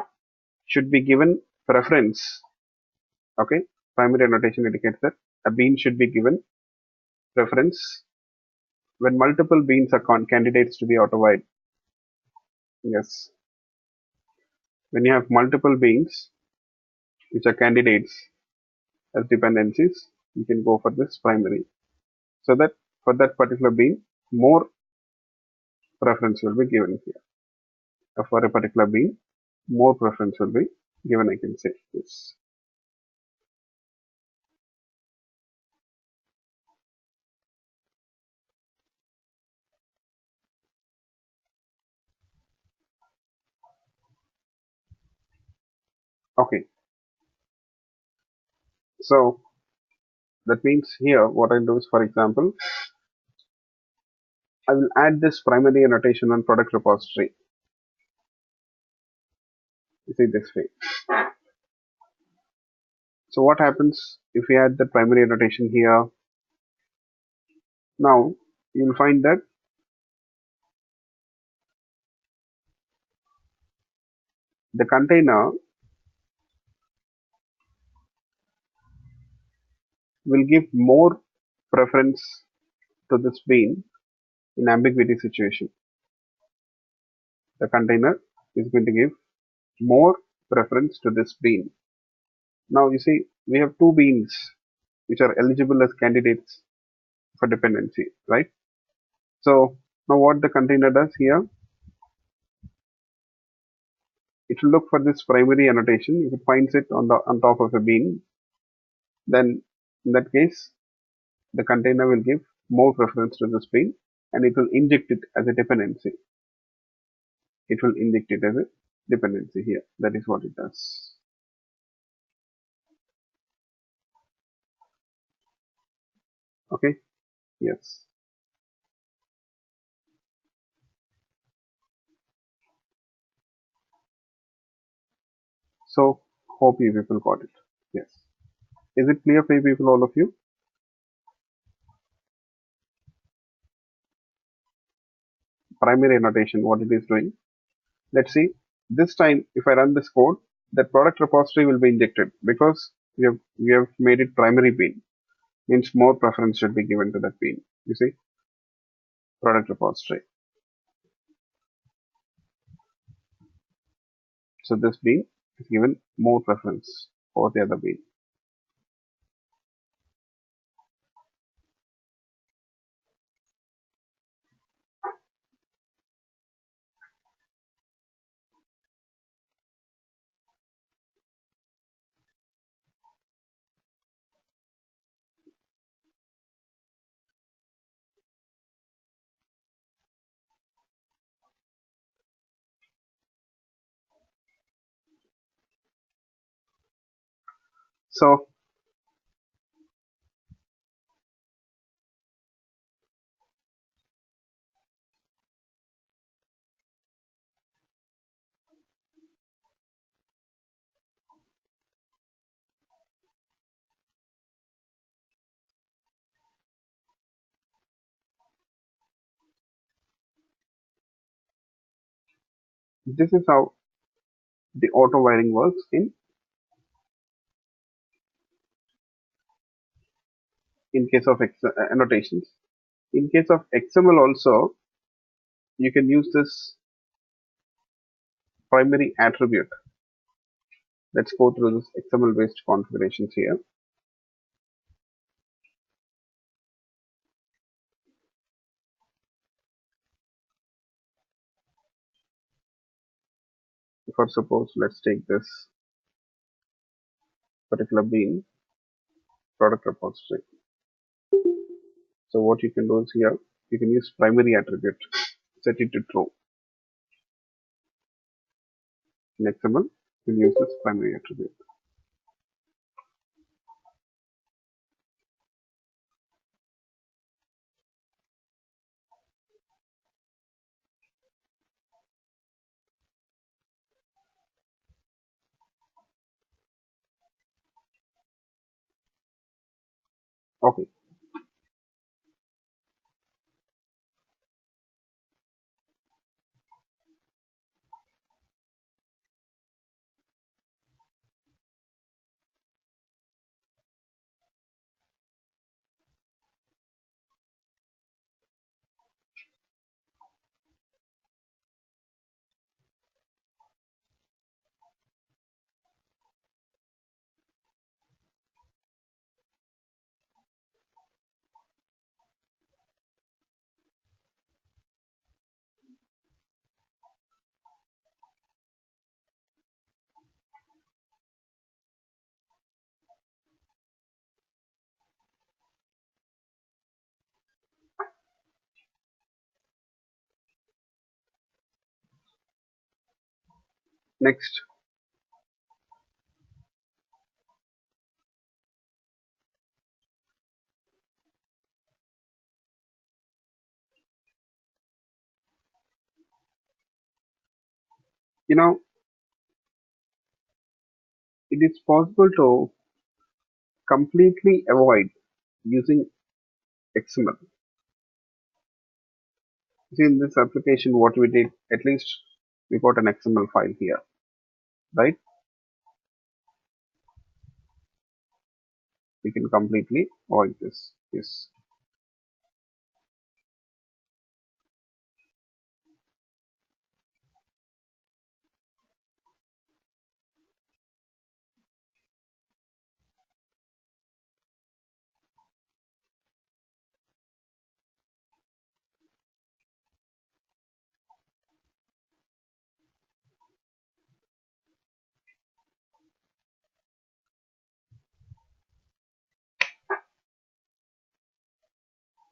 A: should be given preference. Okay, primary annotation indicates that a bean should be given preference when multiple beans are candidates to be auto-wide. Yes, when you have multiple beans which are candidates as dependencies, you can go for this primary. So that for that particular bean, more preference will be given here. For a particular bean, more preference will be given, I can say this. Okay, so that means here what I'll do is, for example, I will add this primary annotation on product repository. You see this way. So what happens if we add the primary annotation here? Now you'll find that the container will give more preference to this bean in ambiguity situation. The container is going to give more preference to this bean. Now you see we have two beans which are eligible as candidates for dependency, right? So now what the container does here, it will look for this primary annotation. If it finds it on top of a bean, then in that case the container will give more preference to this bean and it will inject it as a dependency. It will inject it as a dependency here. That is what it does. Okay. Yes. So hope you people got it. Yes. Is it clear for you people, all of you? Primary annotation, what it is doing. Let's see. This time, if I run this code, that product repository will be injected because we have made it primary bean. Means more preference should be given to that bean. You see, product repository. So this bean is given more preference over the other bean. So this is how the auto wiring works in case of annotations. In case of XML also, you can use this primary attribute. Let's go through this XML based configurations here. For suppose, let's take this particular bean, product repository. So what you can do is here, you can use primary attribute, set it to true. In XML, you can use this primary attribute. Okay. Next, you know, it is possible to completely avoid using XML. See, in this application, what we did, at least we got an XML file here, right? We can completely avoid this. Yes.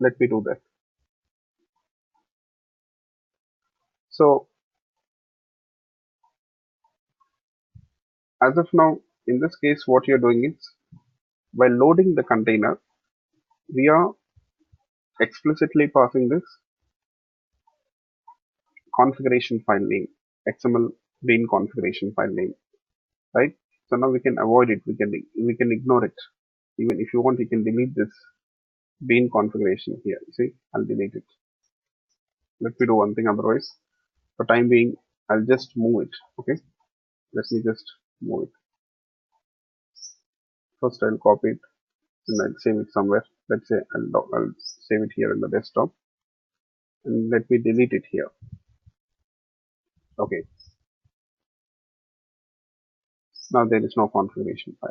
A: Let me do that. So as of now, in this case, what you're doing is while loading the container, we are explicitly passing this configuration file name, XML bean configuration file name, right? So now we can avoid it. We can ignore it. Even if you want, you can delete this bean configuration here. See, I'll delete it. Let me do one thing. Otherwise, for time being, I'll just move it. Okay. Let me just move it. First, I'll copy it and I'll save it somewhere. Let's say I'll save it here in the desktop and let me delete it here. Okay. Now there is no configuration file.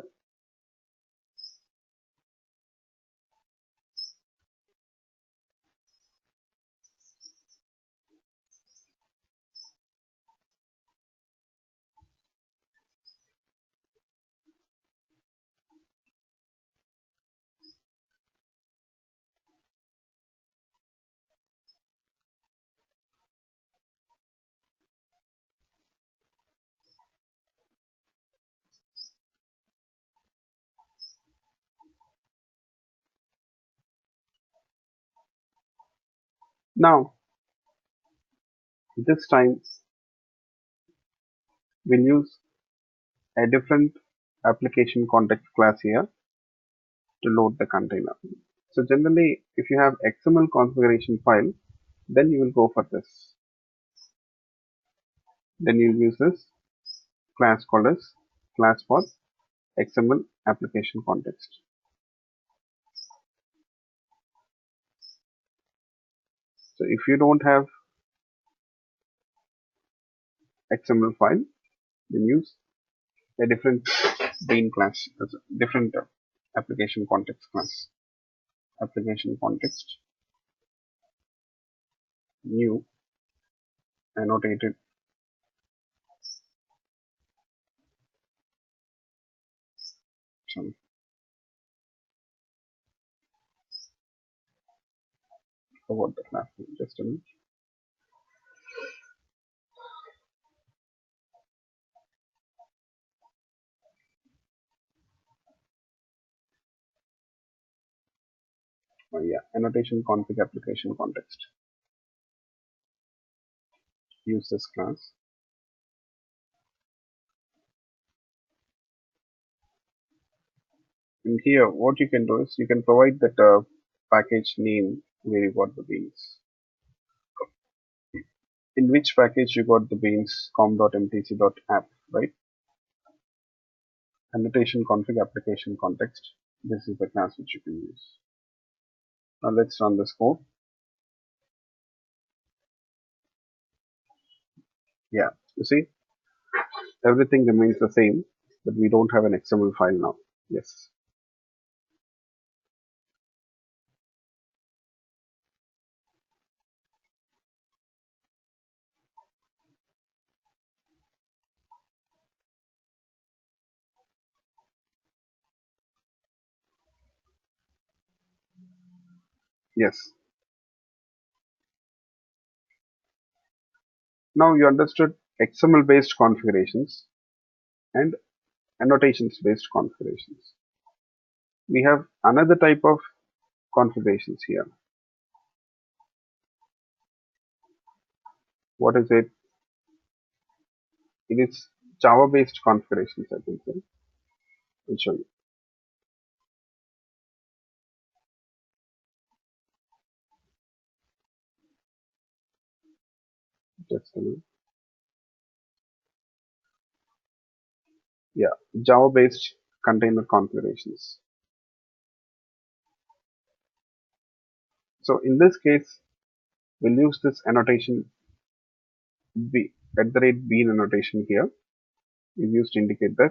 A: Now, this time we'll use a different application context class here to load the container. So generally, if you have XML configuration file, then you will go for this. Then you use this class called as class for XML application context. So if you don't have XML file, then use a different bean class, as a different application context class. Application context, new, annotated. Sorry, forgot the class name. Just a minute. Oh yeah, annotation config application context. Use this class. And here, what you can do is you can provide that package name where you got the beans. In which package you got the beans com.mtc.app, right? Annotation config application context. This is the class which you can use. Now let's run this code. Yeah, you see, everything remains the same, but we don't have an XML file now. Yes. Yes. Now you understood XML based configurations and annotations based configurations. We have another type of configurations here. What is it? It is Java based configurations, I can say. I'll show you. Just a minute. Yeah, Java-based container configurations. So in this case, we'll use this annotation b at the rate bean annotation here. We used to indicate that.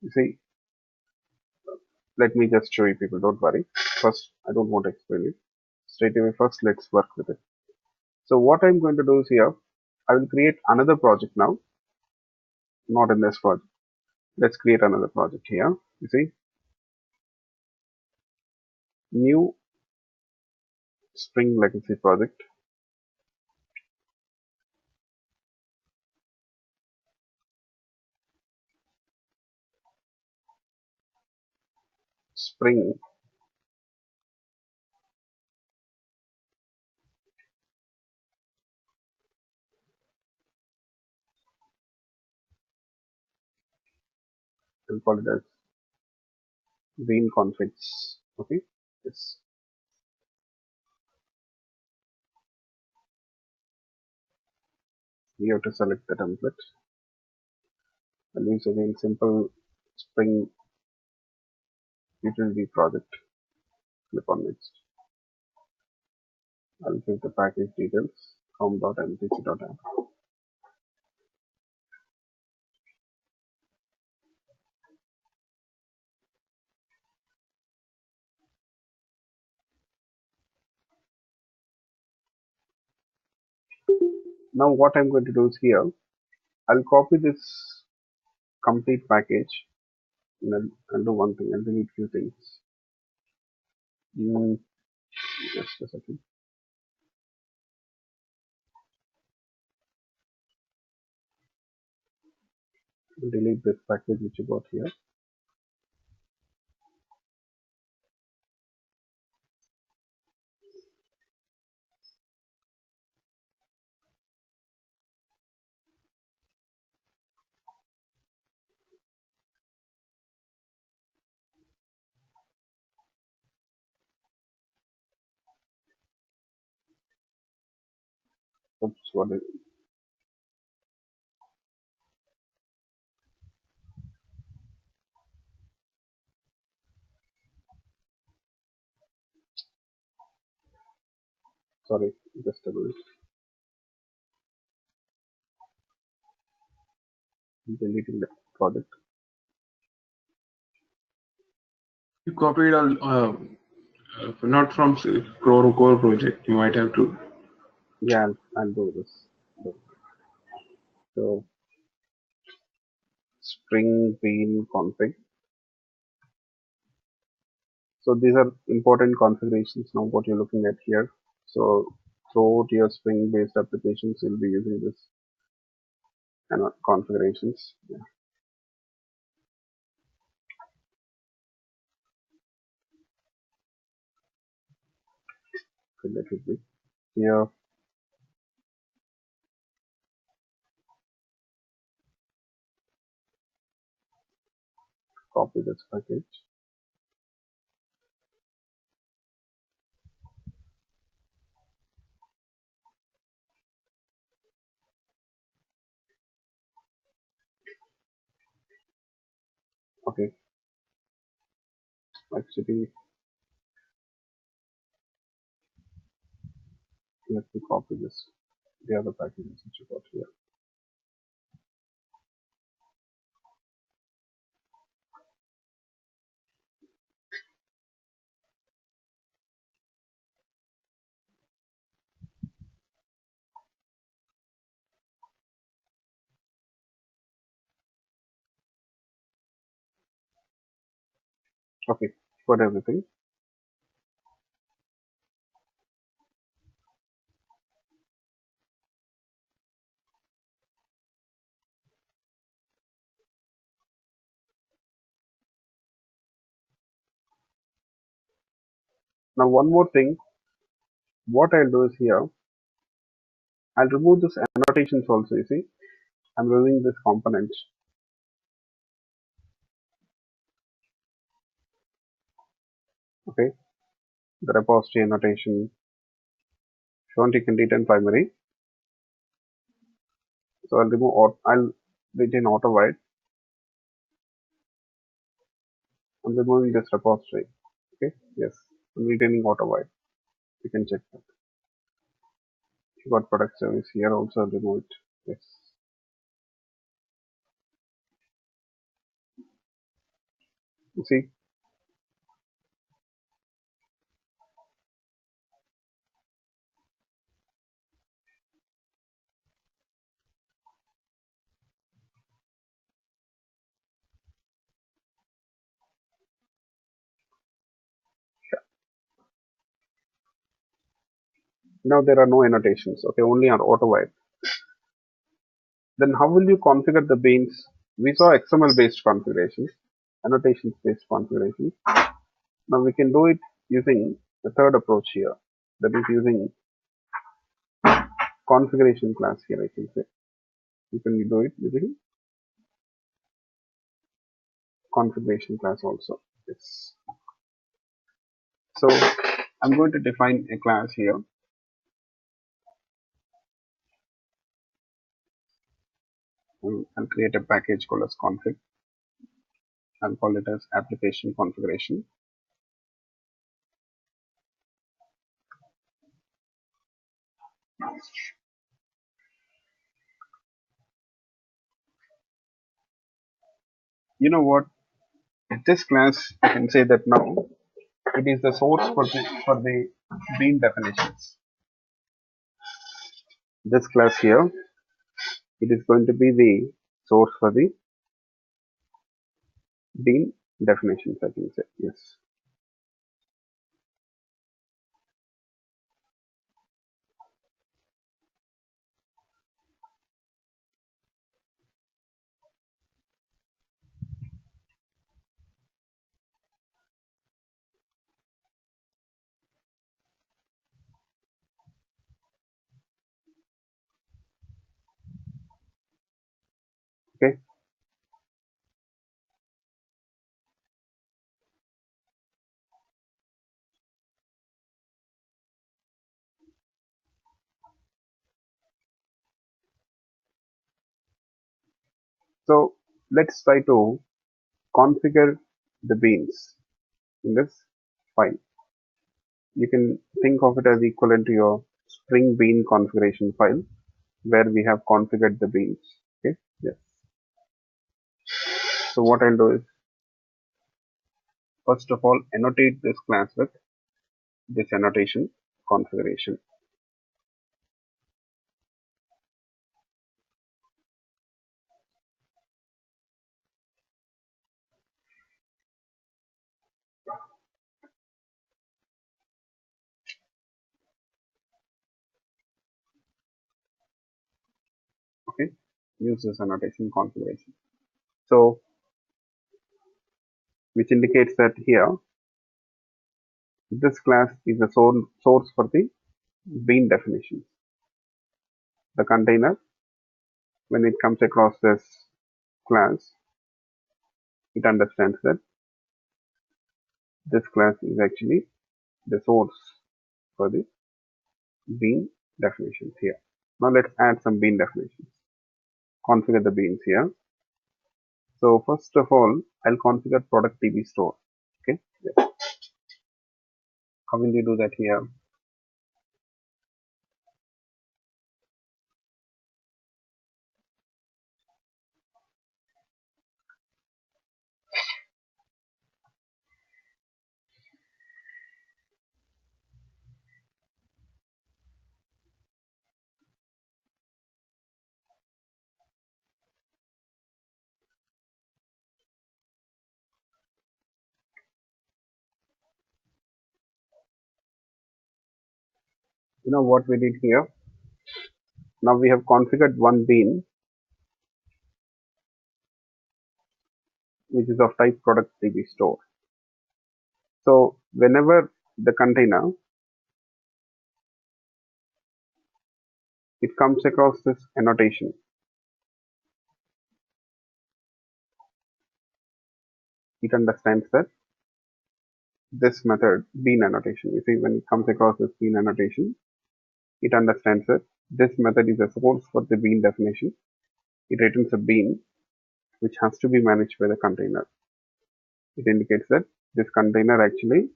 A: You see, let me just show you people. Don't worry. First, I don't want to explain it straight away. First, let's work with it. So what I'm going to do is here, I will create another project now, not in this project. Let's create another project here. You see, new Spring Legacy project. Spring we'll call it as bean configs. Okay. Yes. You have to select the template. I'll use again simple Spring utility project. Click on next. I'll give the package details com.mtc.app. Now what I'm going to do is here, I'll copy this complete package and I'll do one thing. I'll delete few things. Mm, just a second. I'll delete this package which you got here. Oops, what is, sorry, just a minute. I'm deleting the project.
C: You copied not from core project. You might have to.
A: Yeah, I'll do this. So Spring Bean config. So these are important configurations now what you're looking at here. So throughout your Spring based applications, you'll be using this kind of configurations. Yeah, so that would be here. Copy this package. Okay, actually, let me copy this. The other packages which you got here. Okay, got everything. Now one more thing. What I'll do is here, I'll remove this annotations also. You see, I'm removing this component. Okay, the repository annotation shown content and primary. So I'll remove or I'll retain auto white. I'm removing this repository. Okay, yes, I'm retaining auto white. You can check that. You got product service here also. I'll remove it. Yes. You see, now there are no annotations. Okay, only on auto white. Then how will you configure the beans? We saw XML based configurations, annotations based configurations. Now we can do it using the third approach here. That is using configuration class here, I can say. You can do it using configuration class also. Yes. So I'm going to define a class here. I'll create a package called as config. I'll call it as application configuration. You know what? In this class, I can say that now it is the source for the bean definitions. This class here, it is going to be the source for the bean definitions, I can say. Yes. Okay. So let's try to configure the beans in this file. You can think of it as equivalent to your Spring Bean configuration file where we have configured the beans. Okay. Yes. So what I'll do is first of all annotate this class with this annotation configuration. Okay. Use this annotation configuration. So which indicates that here this class is the source for the bean definition. The container, when it comes across this class, it understands that this class is actually the source for the bean definitions here. Now let's add some bean definitions. Configure the beans here. So first of all, I'll configure product DB store. Okay. Yes. How will you do that here? You know what we did here? Now we have configured one bean which is of type product DB store. So whenever the container it comes across this annotation, it understands that this method, bean annotation. You see, when it comes across this bean annotation, it understands that this method is a source for the bean definition. It returns a bean which has to be managed by the container. It indicates that this container actually,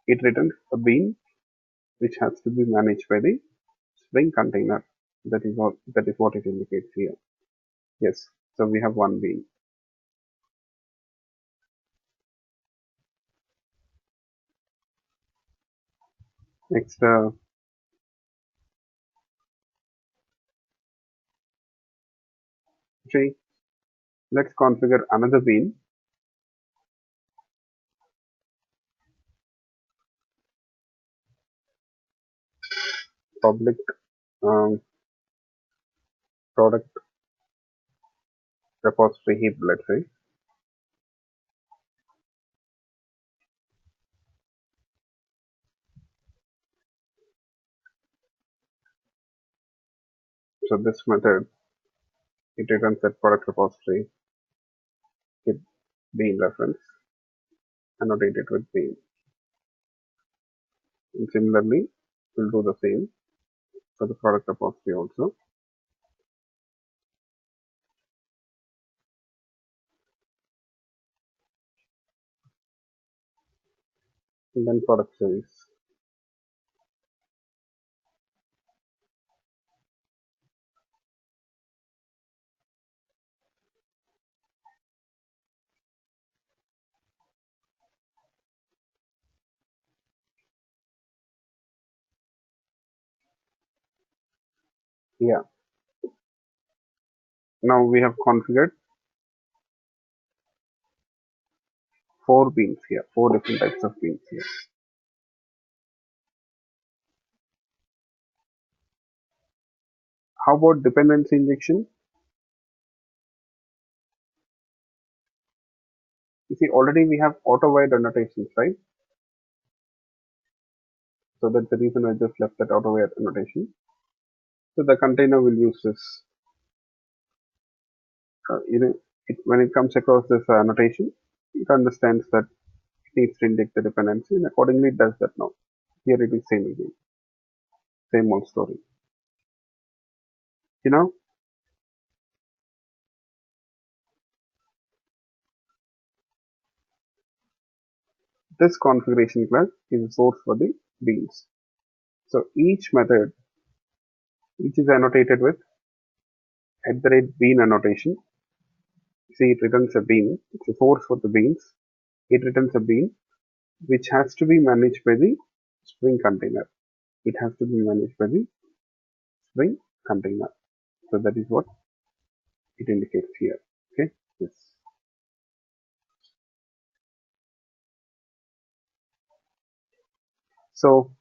A: it returns a bean which has to be managed by the Spring container. That is what it indicates here. Yes, so we have one bean. Next, see, let's configure another bean. Public um, product repository heap, let's say. So this method, it returns that product repository heap bean reference, annotated with bean. And similarly, we'll do the same for the product repository also. And then product series. Yeah. Now we have configured 4 beans here, 4 different types of beans here. How about dependency injection? You see, already we have auto-wired annotations, right? So that's the reason I just left that auto-wired annotation. So the container will use this. When it comes across this annotation, it understands that it needs to inject the dependency, and accordingly it does that now. Here it is same again, same old story. You know, this configuration class is a source for the beans. So each method, which is annotated with @bean annotation, see it returns a bean. It's a source for the beans. It returns a bean which has to be managed by the Spring container. It has to be managed by the Spring container. So that is what it indicates here. Okay. Yes. So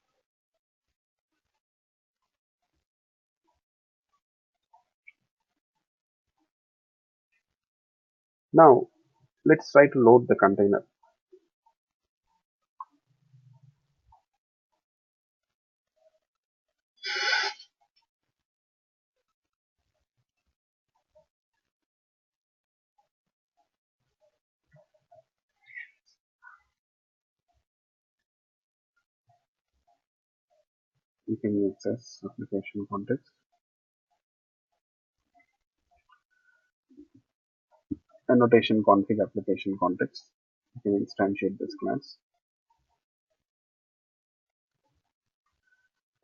A: now let's try to load the container. You can use this application context, annotation config application context. You can instantiate this class.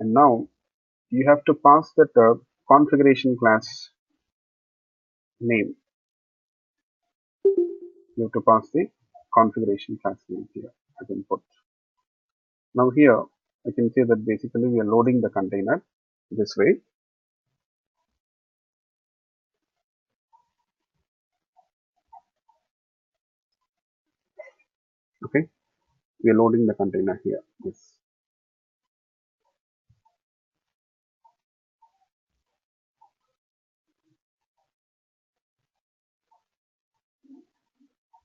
A: And now you have to pass that configuration class name. You have to pass the configuration class name here as input. Now here I can see that basically we are loading the container this way. Okay, we are loading the container here. Yes.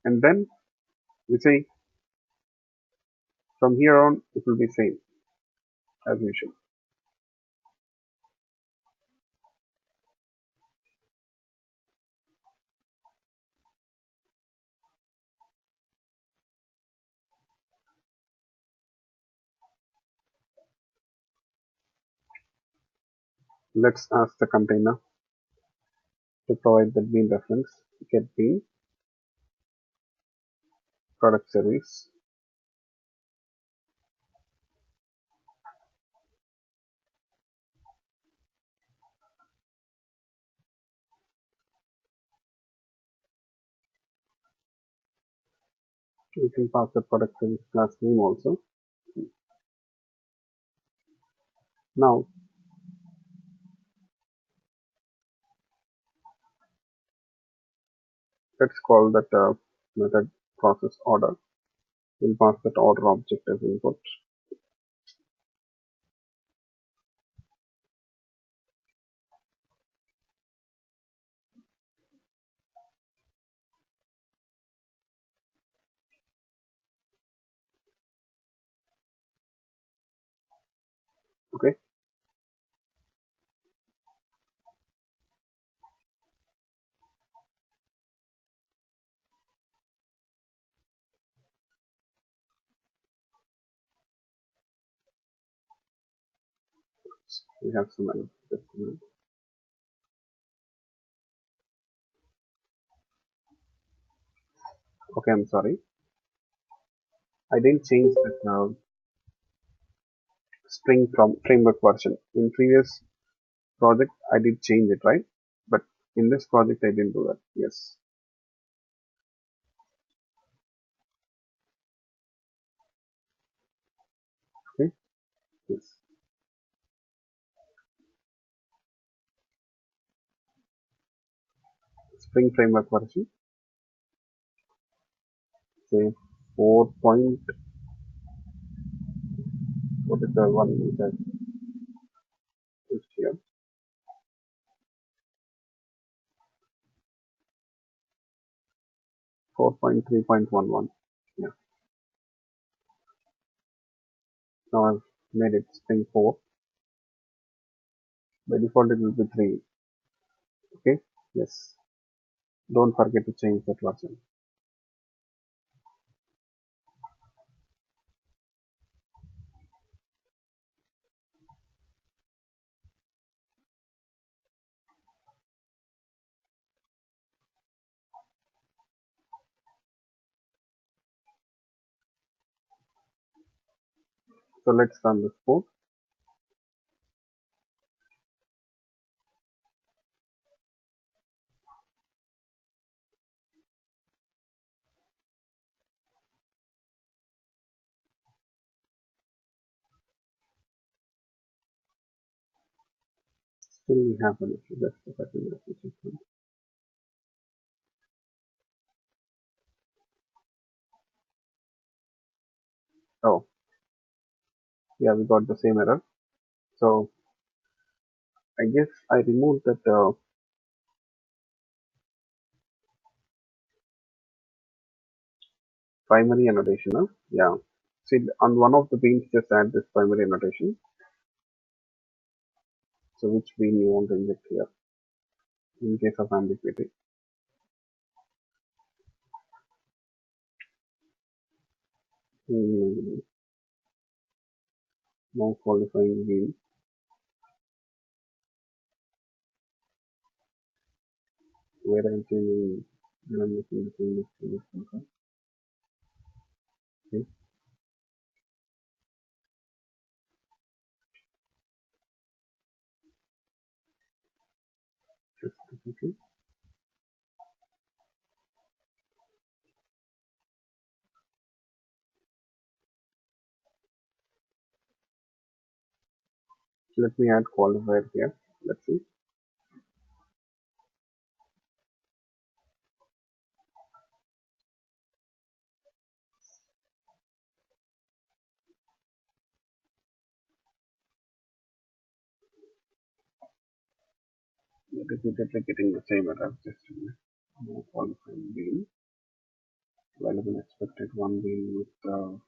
A: And then we say from here on it will be same as usual. Let's ask the container to provide the bean reference. Get bean product service. We can pass the product service class name also. Now let's call that method process order. We'll pass that order object as input. Okay. We have some errors. Just a minute. Okay, I'm sorry. I didn't change that Spring from framework version. In previous project, I did change it, right? But in this project, I didn't do that. Yes. Okay. Yes. Spring framework version. Say 4 point. What is the one which I used here? 4.3.11. Yeah. Now I've made it Spring 4. By default, it will be 3. Okay. Yes. Don't forget to change that version. So let's run this code. Still we have an issue. That's the second issue. Oh, yeah, we got the same error. So I guess I removed that primary annotation. Huh? Yeah. See, on one of the beans, just add this primary annotation. So which bean you want to inject here in case of ambiguity. Now qualifying bean. Where I'm changing, I'm making the changes to this one. Okay. Just a second. Let me add qualifier here. Let's see. Repeatedly getting the same error. Just a minute. Now qualifying bean. Available expected one bean with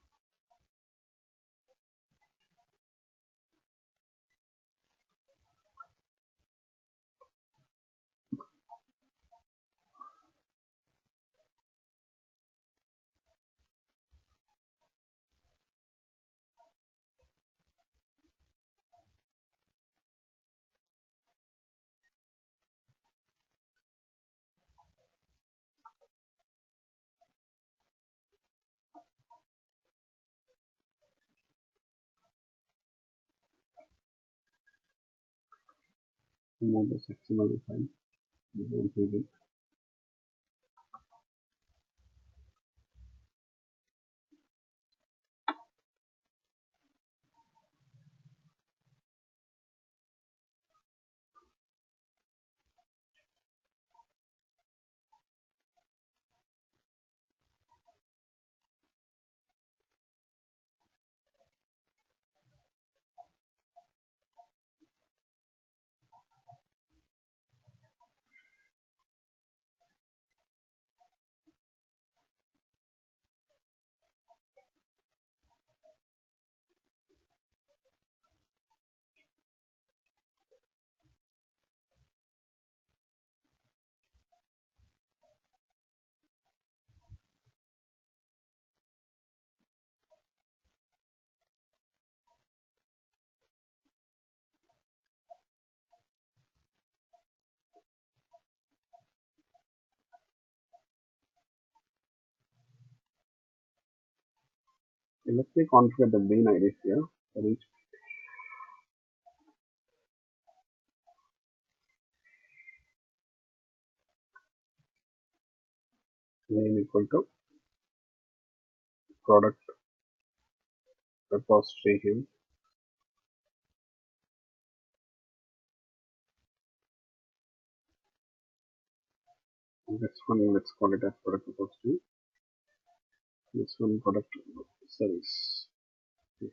A: Remove this XML file. We don't need it. Okay, let me configure the bean IDs here for each name equal to product repository here. And this one, let's call it as product repository. This one, product service. Yeah.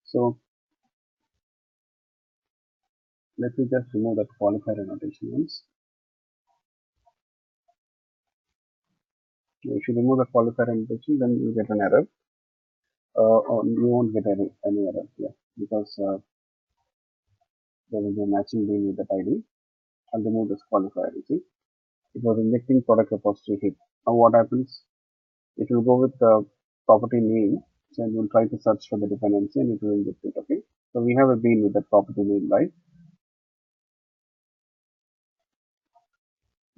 A: So let me just remove that qualifier annotation once. If you remove the qualifier annotation, then you get an error. Or you won't get any error here because there will be a matching bean with that ID. I'll remove this qualifier. You see, it was injecting product repository here. Now what happens? It will go with the property name. So it will try to search for the dependency and it will inject it. Okay. So we have a bean with that property name, right?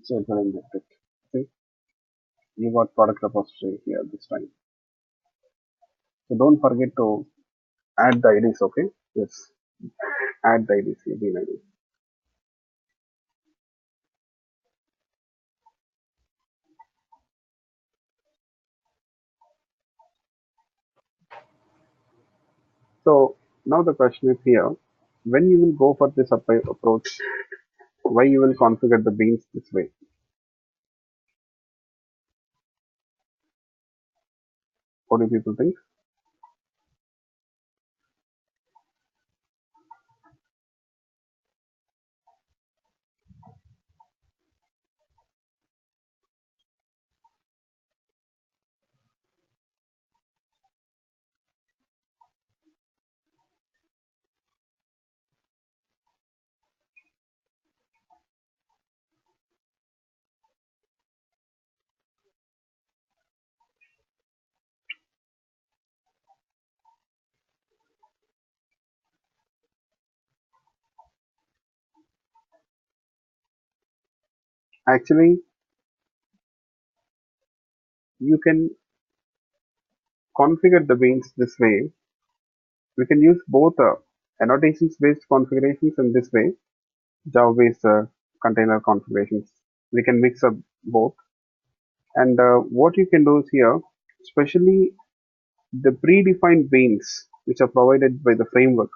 A: So it will inject it. Okay. You got product repository here this time. So don't forget to add the IDs. Okay. Yes. Add the IDs here, bean ID. So now the question is here, when you will go for this approach, why you will configure the beans this way? What do people think? Actually, you can configure the beans this way. We can use both annotations based configurations and this way, Java based container configurations. We can mix up both. And what you can do is here, especially the predefined beans which are provided by the framework.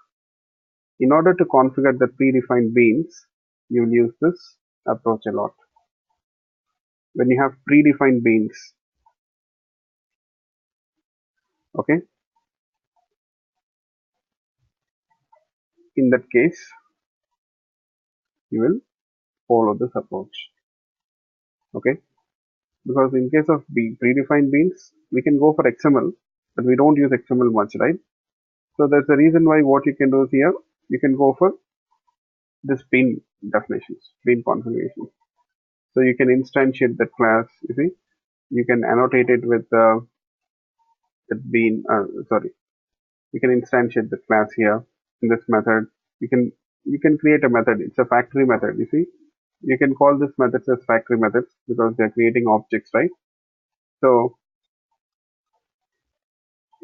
A: In order to configure the predefined beans, you will use this approach a lot. When you have predefined beans, okay, in that case, you will follow this approach, okay, because in case of predefined beans, we can go for XML, but we don't use XML much, right? So that's the reason why what you can do is here, you can go for this bean definitions, bean configuration. So you can instantiate that class, you see, you can annotate it with the bean, sorry, You can instantiate the class here in this method. You can create a method. It's a factory method. You see, you can call this methods as factory methods because they're creating objects, right? So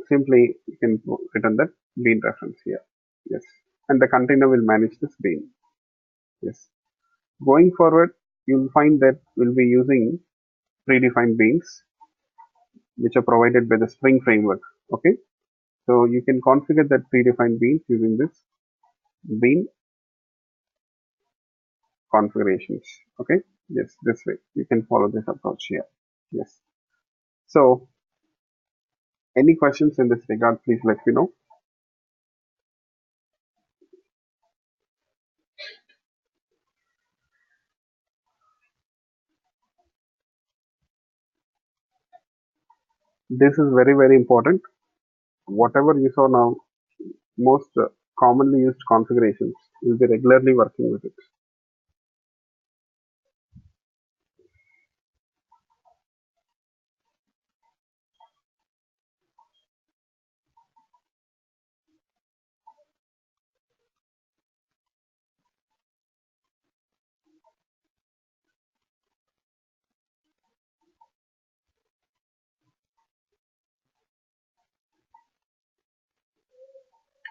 A: simply you can return that bean reference here. Yes, and the container will manage this bean. Yes. Going forward, you'll find that we'll be using predefined beans, which are provided by the Spring framework. Okay, so you can configure that predefined beans using this bean configurations. Okay, yes, this way you can follow this approach here. Yes. So, any questions in this regard, please let me know. This is very, very important. Whatever you saw now, most commonly used configurations, you'll be regularly working with it.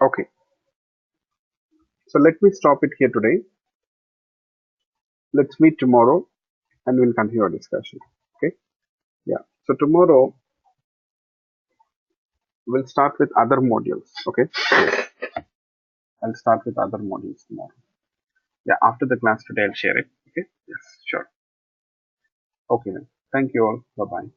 A: Okay, so let me stop it here today. Let's meet tomorrow and we'll continue our discussion. Okay, yeah. So tomorrow we'll start with other modules. Okay, I'll start with other modules tomorrow. Yeah, after the class today, I'll share it. Okay, yes, sure. Okay then. Thank you all. Bye bye.